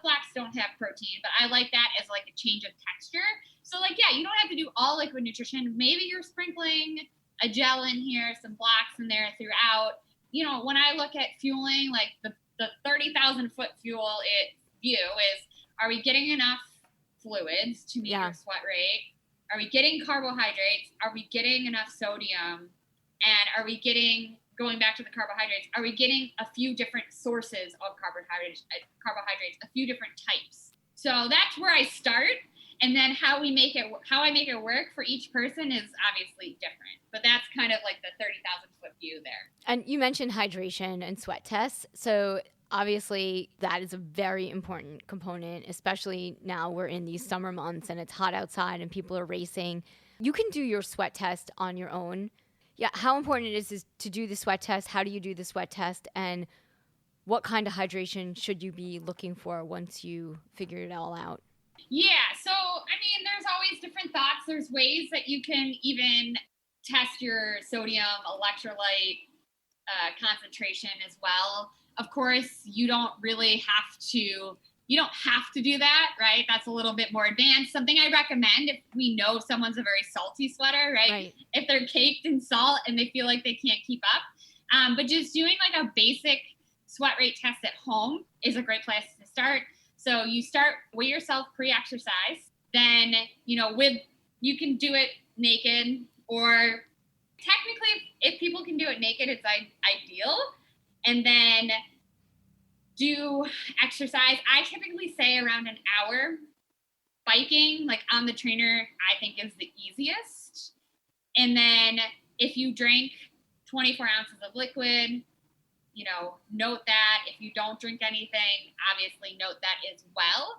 [SPEAKER 2] Blacks don't have protein, but I like that as like a change of texture. So like, yeah, you don't have to do all liquid nutrition. Maybe you're sprinkling a gel in here, some blocks in there throughout. When I look at fueling, like the 30,000 foot view is, are we getting enough fluids to meet your sweat rate? Are we getting carbohydrates? Are we getting enough sodium? And are we getting, going back to the carbohydrates, are we getting a few different sources of carbohydrates, a few different types? So that's where I start. And then how I make it work for each person is obviously different. But that's kind of like the 30,000 foot view there.
[SPEAKER 3] And you mentioned hydration and sweat tests. So obviously that is a very important component, especially now we're in these summer months and it's hot outside and people are racing. You can do your sweat test on your own. Yeah, how important it is to do the sweat test. How do you do the sweat test? And what kind of hydration should you be looking for once you figure it all out?
[SPEAKER 2] Yeah, so, I mean, there's always different thoughts. There's ways that you can even test your sodium electrolyte concentration as well. Of course, you don't have to do that, right? That's a little bit more advanced. Something I recommend if we know someone's a very salty sweater, right? If they're caked in salt and they feel like they can't keep up. But just doing like a basic sweat rate test at home is a great place to start. So you weigh yourself pre-exercise, then, you can do it naked, or technically if people can do it naked, it's ideal. And then do exercise. I typically say around an hour. Biking, like on the trainer, I think is the easiest. And then if you drink 24 ounces of liquid, note that. If you don't drink anything, obviously note that as well.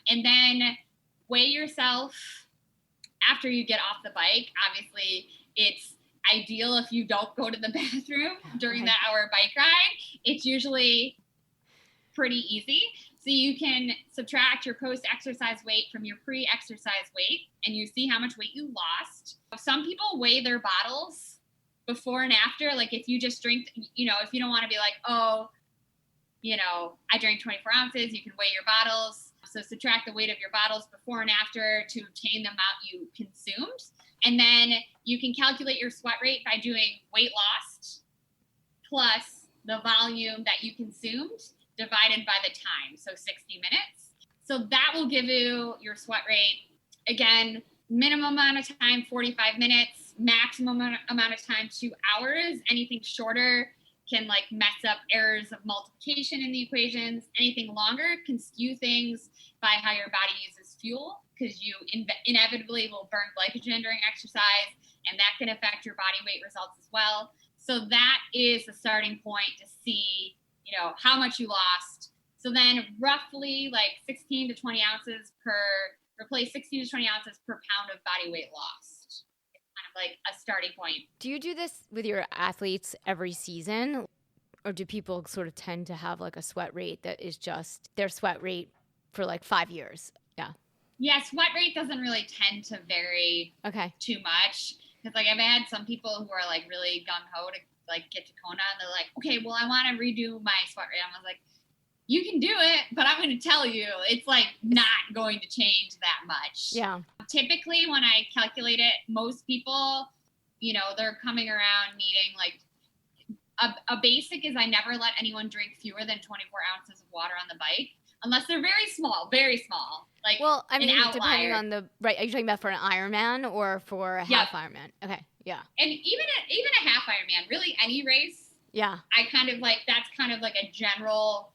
[SPEAKER 2] And then weigh yourself after you get off the bike. Obviously, it's ideal if you don't go to the bathroom during that hour bike ride. It's usually pretty easy. So you can subtract your post-exercise weight from your pre-exercise weight, and you see how much weight you lost. Some people weigh their bottles before and after. Like if you just drink, if you don't want to be like, I drank 24 ounces, you can weigh your bottles. So subtract the weight of your bottles before and after to obtain the amount you consumed. And then you can calculate your sweat rate by doing weight lost plus the volume that you consumed divided by the time, so 60 minutes. So that will give you your sweat rate. Again, minimum amount of time, 45 minutes, maximum amount of time, 2 hours. Anything shorter can like mess up errors of multiplication in the equations. Anything longer can skew things by how your body uses fuel, because you inevitably will burn glycogen during exercise, and that can affect your body weight results as well. So that is the starting point to see, how much you lost. So then roughly like 16 to 20 ounces replace 16 to 20 ounces per pound of body weight lost. It's kind of like a starting point.
[SPEAKER 3] Do you do this with your athletes every season? Or do people sort of tend to have like a sweat rate that is just their sweat rate for like 5 years? Yeah.
[SPEAKER 2] Yeah, sweat rate doesn't really tend to vary too much. Because like I've had some people who are like really gung-ho to like get to Kona, and they're like, okay, well, I want to redo my sweat rate. I was like, you can do it, but I'm going to tell you, it's like not going to change that much.
[SPEAKER 3] Yeah.
[SPEAKER 2] Typically when I calculate it, most people, they're coming around needing like a basic is I never let anyone drink fewer than 24 ounces of water on the bike, unless they're very small. Like,
[SPEAKER 3] well, I mean, depending on are you talking about for an Ironman or for a half Ironman? Okay. Yeah.
[SPEAKER 2] And even a half Ironman, really any race.
[SPEAKER 3] Yeah.
[SPEAKER 2] I kind of like, that's kind of like a general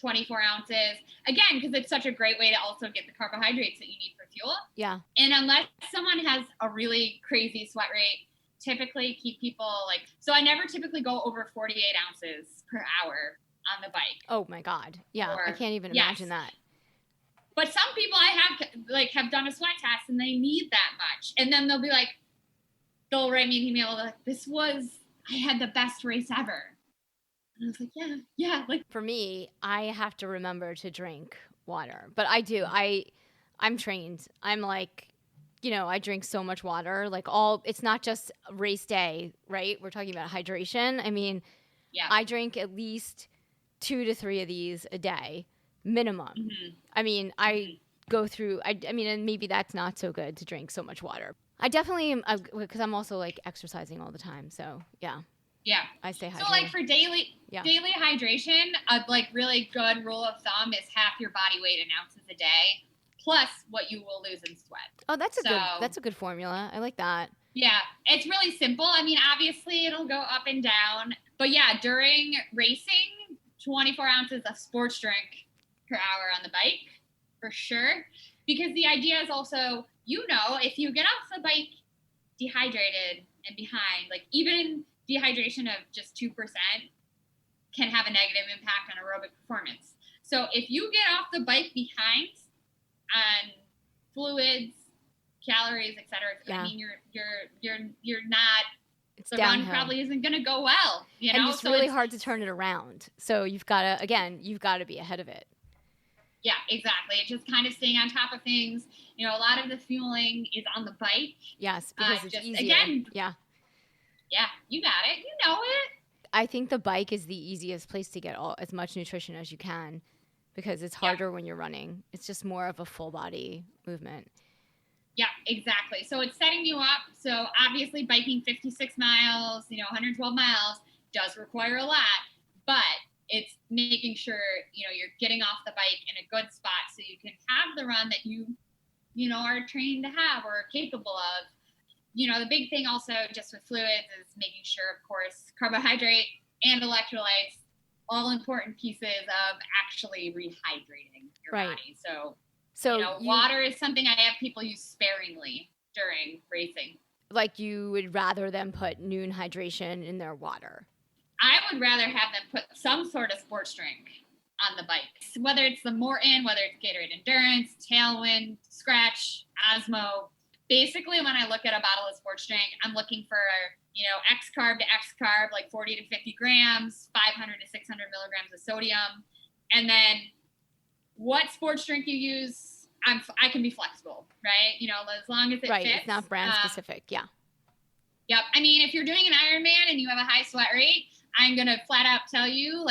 [SPEAKER 2] 24 ounces. Again, because it's such a great way to also get the carbohydrates that you need for fuel.
[SPEAKER 3] Yeah.
[SPEAKER 2] And unless someone has a really crazy sweat rate, typically keep people so I never typically go over 48 ounces per hour on the bike.
[SPEAKER 3] Oh my God. Yeah. I can't even imagine that.
[SPEAKER 2] But some people I have done a sweat test and they need that much. And then they'll write me an email like, I had the best race ever. And I was like, yeah. Like,
[SPEAKER 3] for me, I have to remember to drink water, but I do. I'm trained. I'm like, I drink so much water, it's not just race day, right? We're talking about hydration. I mean, I drink at least 2 to 3 of these a day minimum. Mm-hmm. I mean, I go through, and maybe that's not so good to drink so much water. I definitely am, because I'm also exercising all the time. So yeah.
[SPEAKER 2] Yeah.
[SPEAKER 3] I stay hydrated.
[SPEAKER 2] So for daily hydration, a really good rule of thumb is half your body weight in ounces a day, plus what you will lose in sweat.
[SPEAKER 3] Oh, that's a good formula. I like that.
[SPEAKER 2] Yeah. It's really simple. I mean, obviously it'll go up and down, but during racing, 24 ounces of sports drink per hour on the bike for sure. Because the idea is also, if you get off the bike dehydrated and behind, even dehydration of just 2% can have a negative impact on aerobic performance. So if you get off the bike behind on fluids, calories, et cetera, I mean, you're not,
[SPEAKER 3] it's
[SPEAKER 2] the
[SPEAKER 3] downhill.
[SPEAKER 2] run probably isn't going to go well,
[SPEAKER 3] And it's really hard to turn it around. So you've got to be ahead of it.
[SPEAKER 2] Yeah, exactly. It's just kind of staying on top of things. A lot of the fueling is on the bike.
[SPEAKER 3] Yes, because it's easier.
[SPEAKER 2] Again,
[SPEAKER 3] yeah,
[SPEAKER 2] you got it. You know it.
[SPEAKER 3] I think the bike is the easiest place to get as much nutrition as you can, because it's harder when you're running. It's just more of a full body movement.
[SPEAKER 2] Yeah, exactly. So it's setting you up. So obviously biking 56 miles, 112 miles does require a lot, but it's making sure, you're getting off the bike in a good spot so you can have the run that you are trained to have or are capable of. The big thing also just with fluids is making sure, of course, carbohydrate and electrolytes, all important pieces of actually rehydrating your body. So water is something I have people use sparingly during racing.
[SPEAKER 3] You would rather them put noon hydration in their water?
[SPEAKER 2] I would rather have them put some sort of sports drink on the bike, whether it's the Morton, whether it's Gatorade Endurance, Tailwind, Scratch, Osmo. Basically, when I look at a bottle of sports drink, I'm looking for, X carb to X carb, 40 to 50 grams, 500 to 600 milligrams of sodium. And then what sports drink you use, I can be flexible, right? As long as it fits.
[SPEAKER 3] It's not brand specific. Yeah.
[SPEAKER 2] Yep. I mean, if you're doing an Ironman and you have a high sweat rate, I'm going to flat out tell you,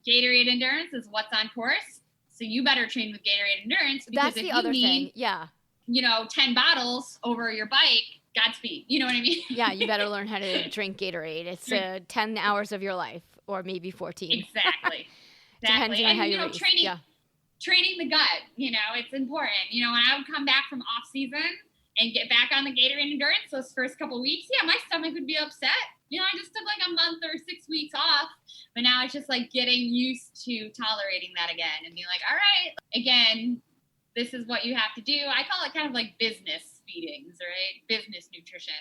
[SPEAKER 2] Gatorade Endurance is what's on course. So you better train with Gatorade Endurance. Because
[SPEAKER 3] that's the other thing. Yeah.
[SPEAKER 2] 10 bottles over your bike, Godspeed. You know what I mean?
[SPEAKER 3] Yeah, you better learn how to drink Gatorade. It's 10 hours of your life, or maybe 14.
[SPEAKER 2] Exactly.
[SPEAKER 3] Depending on how you race.
[SPEAKER 2] Training the gut, it's important. When I would come back from off season and get back on the Gatorade Endurance those first couple weeks, my stomach would be upset. I just took a month or 6 weeks off, but now it's just getting used to tolerating that again and being all right, again, this is what you have to do. I call it kind of business feedings, right? Business nutrition,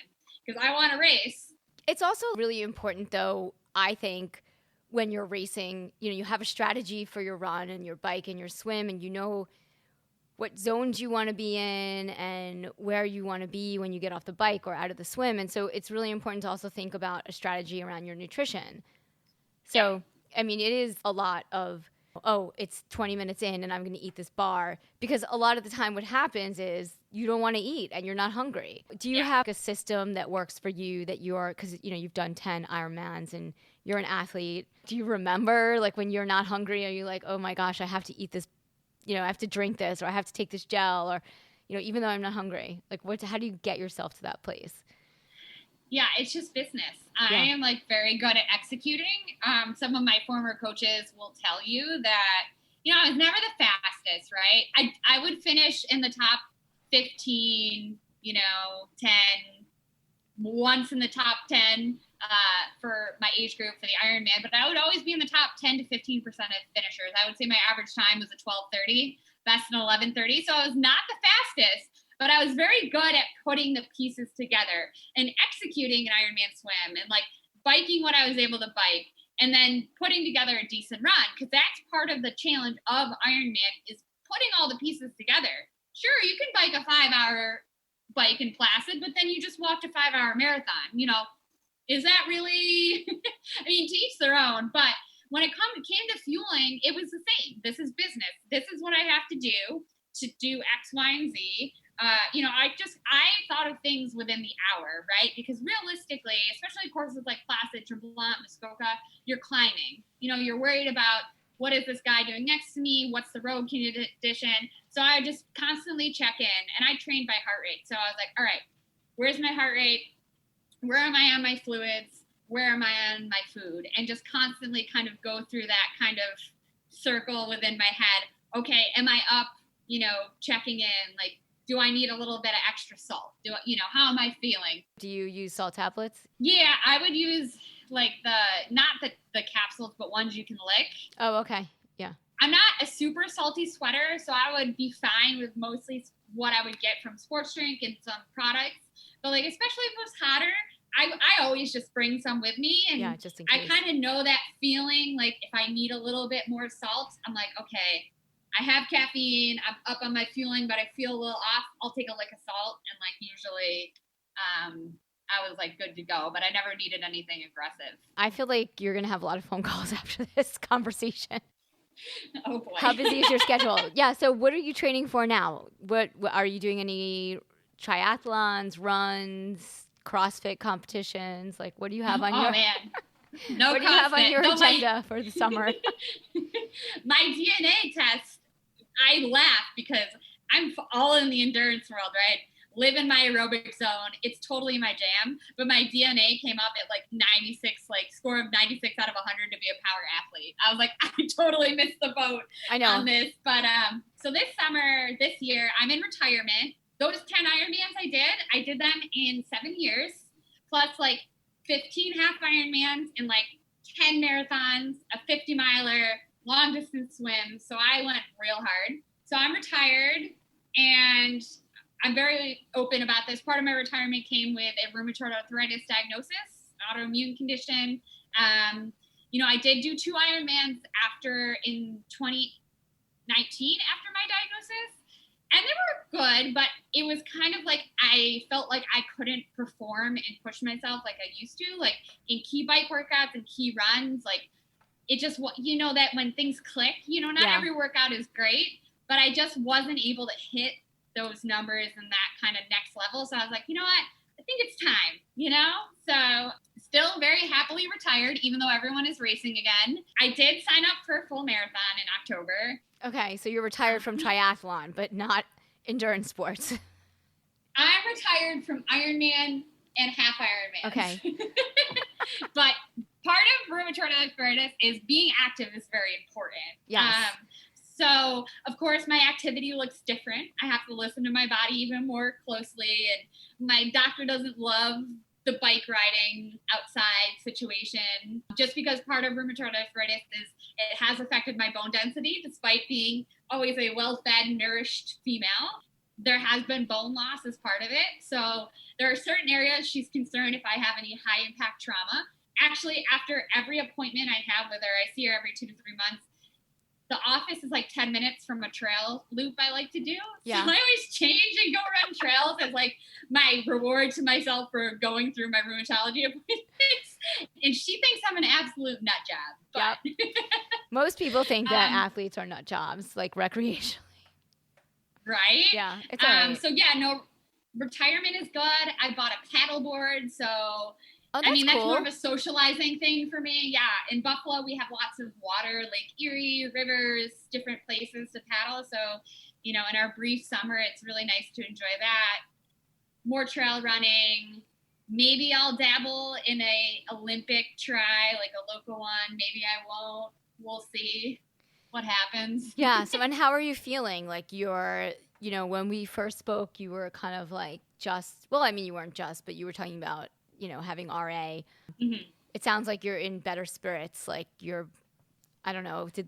[SPEAKER 2] because I want to race.
[SPEAKER 3] It's also really important, though, I think, when you're racing, you have a strategy for your run and your bike and your swim, and what zones you want to be in and where you want to be when you get off the bike or out of the swim. And so it's really important to also think about a strategy around your nutrition. So, I mean, it is a lot of, it's 20 minutes in and I'm going to eat this bar, because a lot of the time what happens is you don't want to eat and you're not hungry. Do you have a system that works for you because you've done 10 Ironmans and you're an athlete? Do you remember when you're not hungry, are you oh my gosh, I have to eat this, I have to drink this, or I have to take this gel, or, even though I'm not hungry, how do you get yourself to that place?
[SPEAKER 2] Yeah, it's just business. I am very good at executing. Some of my former coaches will tell you that, I was never the fastest, right? I would finish in the top 15, 10 once in the top 10 for my age group for the Ironman, but I would always be in the top 10 to 15% of finishers. I would say my average time was a 12:30, best in 11:30. So I was not the fastest, but I was very good at putting the pieces together and executing an Ironman swim and like biking what I was able to bike and then putting together a decent run. Cause that's part of the challenge of Ironman is putting all the pieces together. Sure, you can bike a 5-hour bike in Placid, but then you just walked a 5-hour marathon. You know, is that really, I mean, to each their own, but when it came to fueling, it was the same. This is business. This is what I have to do X, Y, and Z. You know, I thought of things within the hour, right? Because realistically, especially courses like Placid, Tremblant, Muskoka, you're climbing. You know, you're worried about what is this guy doing next to me? What's the road condition? So I just constantly check in, and I trained by heart rate. So I was like, all right, where's my heart rate? Where am I on my fluids? Where am I on my food? And just constantly kind of go through that kind of circle within my head. Okay, am I up? You know, checking in, like, do I need a little bit of extra salt? How am I feeling?
[SPEAKER 3] Do you use salt tablets?
[SPEAKER 2] Yeah, I would use like not the capsules, but ones you can lick.
[SPEAKER 3] Oh, okay. Yeah.
[SPEAKER 2] I'm not a super salty sweater, so I would be fine with mostly what I would get from sports drink and some products. But like, especially if it was hotter, I always just bring some with me. And
[SPEAKER 3] yeah, just in case.
[SPEAKER 2] I kind of know that feeling. Like if I need a little bit more salt, I'm like, okay, I have caffeine, I'm up on my fueling, but I feel a little off. I'll take a lick of salt, and like usually I was like good to go, but I never needed anything aggressive.
[SPEAKER 3] I feel like you're going to have a lot of phone calls after this conversation.
[SPEAKER 2] Oh boy.
[SPEAKER 3] How busy is your schedule? Yeah. So what are you training for now? What are you doing? Any triathlons, runs, CrossFit competitions? Like what do you have on your...
[SPEAKER 2] Oh man. No
[SPEAKER 3] what
[SPEAKER 2] CrossFit.
[SPEAKER 3] do you have on your agenda for the summer?
[SPEAKER 2] My DNA test, I laugh because I'm all in the endurance world, right? Live in my aerobic zone. It's totally my jam. But my DNA came up at like 96, like score of 96 out of 100 to be a power athlete. I was like, I totally missed the boat on this. But so this year, I'm in retirement. Those 10 Ironmans I did them in 7 years, plus like 15 half Ironmans and like 10 marathons, a 50 miler, long distance swim. So I went real hard. So I'm retired and I'm very open about this. Part of my retirement came with a rheumatoid arthritis diagnosis, autoimmune condition. I did do 2 Ironmans in 2019 after my diagnosis. And they were good, but it was kind of like I felt like I couldn't perform and push myself like I used to, like in key bike workouts and key runs. Like it just, that when things click, not every workout is great, but I just wasn't able to hit those numbers and that kind of next level. So I was like, you know what? I think it's time, So still very happily retired, even though everyone is racing again. I did sign up for a full marathon in October.
[SPEAKER 3] Okay, so you're retired from triathlon, but not endurance sports.
[SPEAKER 2] I'm retired from Ironman and half Ironman.
[SPEAKER 3] Okay.
[SPEAKER 2] But part of rheumatoid arthritis is being active is very important.
[SPEAKER 3] Yes.
[SPEAKER 2] So, of course, my activity looks different. I have to listen to my body even more closely. And my doctor doesn't love the bike riding outside situation, just because part of rheumatoid arthritis is it has affected my bone density, despite being always a well-fed, nourished female. There has been bone loss as part of it. So there are certain areas she's concerned if I have any high-impact trauma. Actually, after every appointment I have with her, I see her every 2 to 3 months, the office is like 10 minutes from a trail loop I like to do.
[SPEAKER 3] Yeah.
[SPEAKER 2] So I always change and go run trails as like my reward to myself for going through my rheumatology appointments. And she thinks I'm an absolute nut job. But
[SPEAKER 3] Yep. Most people think that athletes are nut jobs, like recreationally.
[SPEAKER 2] Right?
[SPEAKER 3] Yeah. It's all right.
[SPEAKER 2] So yeah, no, retirement is good. I bought a paddle board. So
[SPEAKER 3] that's
[SPEAKER 2] that's
[SPEAKER 3] cool.
[SPEAKER 2] more of a socializing thing for me. Yeah. In Buffalo, we have lots of water, Lake Erie, rivers, different places to paddle. So, in our brief summer, it's really nice to enjoy that. More trail running. Maybe I'll dabble in a Olympic try, like a local one. Maybe I won't. We'll see what happens.
[SPEAKER 3] Yeah. So, and how are you feeling? Like you know, when we first spoke, you were kind of like well, I mean, you weren't but you were talking about, you know, having RA.
[SPEAKER 2] Mm-hmm.
[SPEAKER 3] It sounds like you're in better spirits. Like I don't know, did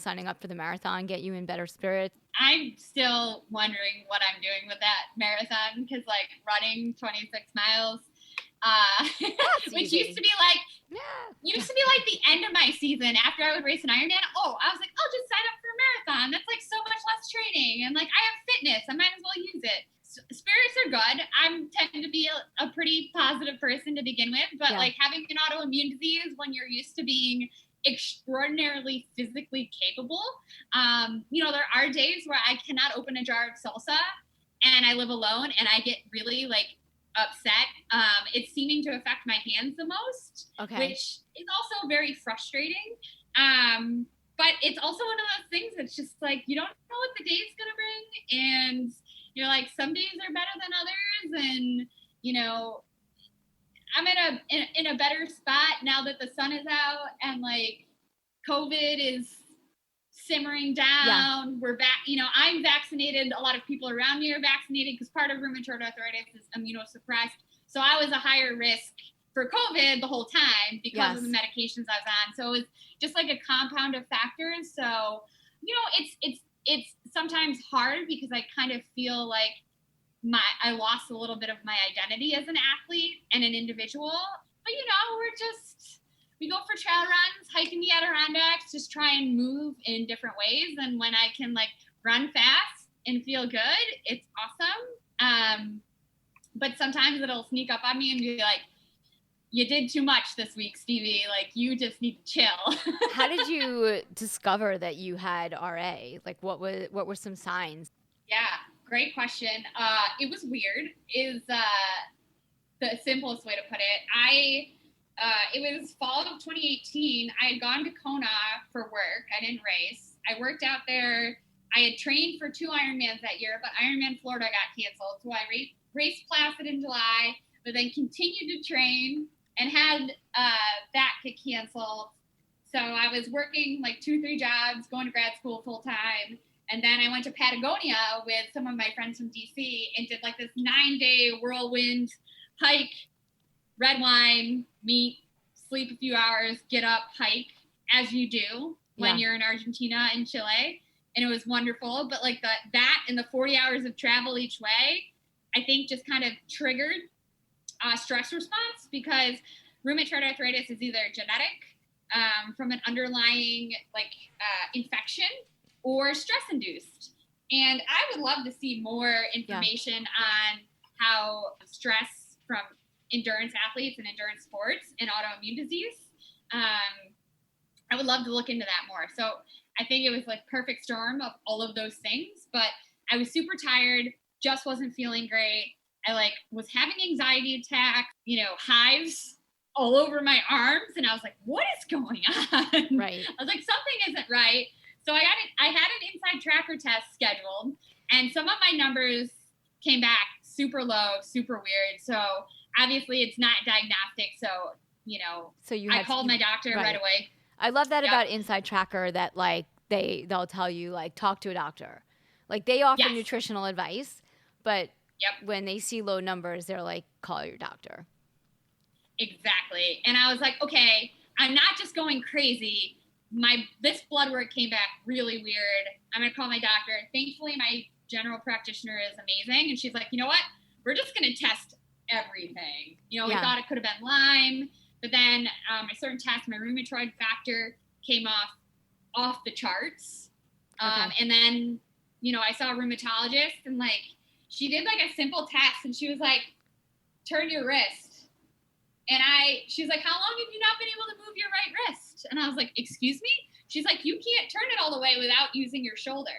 [SPEAKER 3] signing up for the marathon get you in better spirits?
[SPEAKER 2] I'm still wondering what I'm doing with that marathon because, like, running 26 miles, which used to be like the end of my season after I would race an Ironman. Oh, I was like, I'll just sign up for a marathon. That's like so much less training, and like I have fitness, I might as well use it. Spirits are good. I tend to be a pretty positive person to begin with, but like having an autoimmune disease when you're used to being extraordinarily physically capable, you know, there are days where I cannot open a jar of salsa and I live alone and I get really like upset. It's seeming to affect my hands the most, which is also very frustrating. But it's also one of those things that's just like, you don't know what the day's going to bring. And you're like, some days are better than others. And, you know, I'm in a better spot now that the sun is out and like COVID is simmering down. Yeah. We're back, you know, I'm vaccinated. A lot of people around me are vaccinated because part of rheumatoid arthritis is immunosuppressed. So I was a higher risk for COVID the whole time because of the medications I was on. So it's just like a compound of factors. So, you know, it's sometimes hard because I kind of feel like I lost a little bit of my identity as an athlete and an individual. But, you know, we go for trail runs, hiking the Adirondacks, just try and move in different ways. And when I can like run fast and feel good, it's awesome. But sometimes it'll sneak up on me and be like, you did too much this week, Stevie. Like, you just need to chill.
[SPEAKER 3] How did you discover that you had RA? Like, what were some signs?
[SPEAKER 2] Yeah, great question. It was weird is the simplest way to put it. It was fall of 2018. I had gone to Kona for work. I didn't race. I worked out there. I had trained for 2 Ironmans that year, but Ironman Florida got canceled. So I raced Placid in July, but then continued to train and had that get canceled. So I was working like 2-3 jobs, going to grad school full time. And then I went to Patagonia with some of my friends from DC and did like this 9-day whirlwind hike, red wine, meet, sleep a few hours, get up, hike, as you do when you're in Argentina and Chile. And it was wonderful. But like that and the 40 hours of travel each way, I think just kind of triggered a stress response because rheumatoid arthritis is either genetic from an underlying infection or stress induced. And I would love to see more information on how stress from endurance athletes and endurance sports and autoimmune disease. I would love to look into that more. So I think it was like perfect storm of all of those things, but I was super tired, just wasn't feeling great. I was having anxiety attacks, hives all over my arms. And I was like, what is going on?
[SPEAKER 3] Right.
[SPEAKER 2] I was like, something isn't right. So I had an inside tracker test scheduled and some of my numbers came back super low, super weird. So obviously it's not diagnostic. So, I called my doctor right away.
[SPEAKER 3] I love that about Inside Tracker that they'll tell you talk to a doctor. They offer nutritional advice, but when they see low numbers, they're like, call your doctor.
[SPEAKER 2] Exactly. And I was like, okay, I'm not just going crazy. This blood work came back really weird. I'm going to call my doctor. Thankfully, my general practitioner is amazing. And she's like, you know what? We're just going to test everything. We thought it could have been Lyme, but then a certain test, my rheumatoid factor came off the charts. And then, I saw a rheumatologist and she did a simple test and she was like, turn your wrist. And she's like, how long have you not been able to move your right wrist? And I was like, excuse me? She's like, you can't turn it all the way without using your shoulder.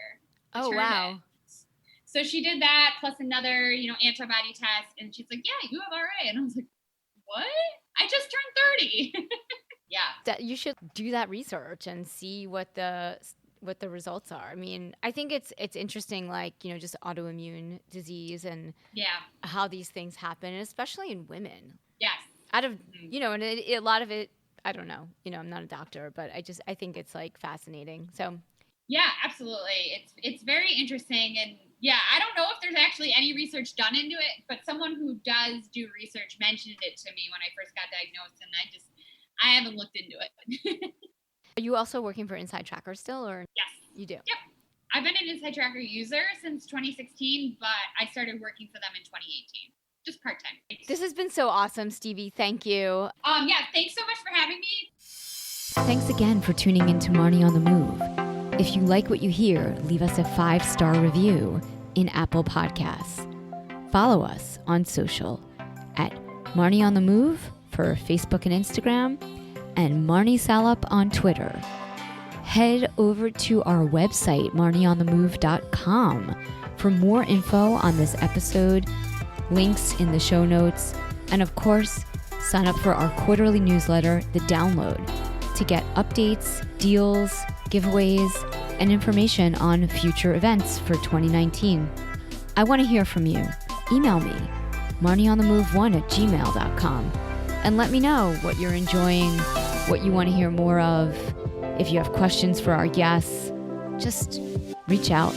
[SPEAKER 3] Oh, wow.
[SPEAKER 2] It. So she did that plus another, antibody test. And she's like, yeah, you have RA. And I was like, what? I just turned 30. Yeah.
[SPEAKER 3] You should do that research and see what the results are. I mean, I think it's interesting, just autoimmune disease and how these things happen, and especially in women.
[SPEAKER 2] Yes.
[SPEAKER 3] Out of, and a lot of it, I don't know, I'm not a doctor, but I think it's fascinating. So.
[SPEAKER 2] Yeah, absolutely. It's very interesting. And, Yeah, I don't know if there's actually any research done into it, but someone who does do research mentioned it to me when I first got diagnosed, and I haven't looked into it.
[SPEAKER 3] Are you also working for Inside Tracker still, or?
[SPEAKER 2] Yes.
[SPEAKER 3] You do?
[SPEAKER 2] Yep. I've been an Inside Tracker user since 2016, but I started working for them in 2018, just part-time.
[SPEAKER 3] This has been so awesome, Stevie. Thank you.
[SPEAKER 2] Yeah, thanks so much for having me.
[SPEAKER 3] Thanks again for tuning in to Marnie on the Move. If you like what you hear, leave us a 5-star review in Apple Podcasts. Follow us on social at Marnie on the Move for Facebook and Instagram, and Marnie Salop on Twitter. Head over to our website, marnionthemovecomp4390.com, for more info on this episode, links in the show notes, and of course, sign up for our quarterly newsletter, The Download, to get updates, deals, giveaways, and information on future events for 2019. I want to hear from you. Email me, marnionthemove1@gmail.com, and let me know what you're enjoying, what you want to hear more of. If you have questions for our guests, just reach out.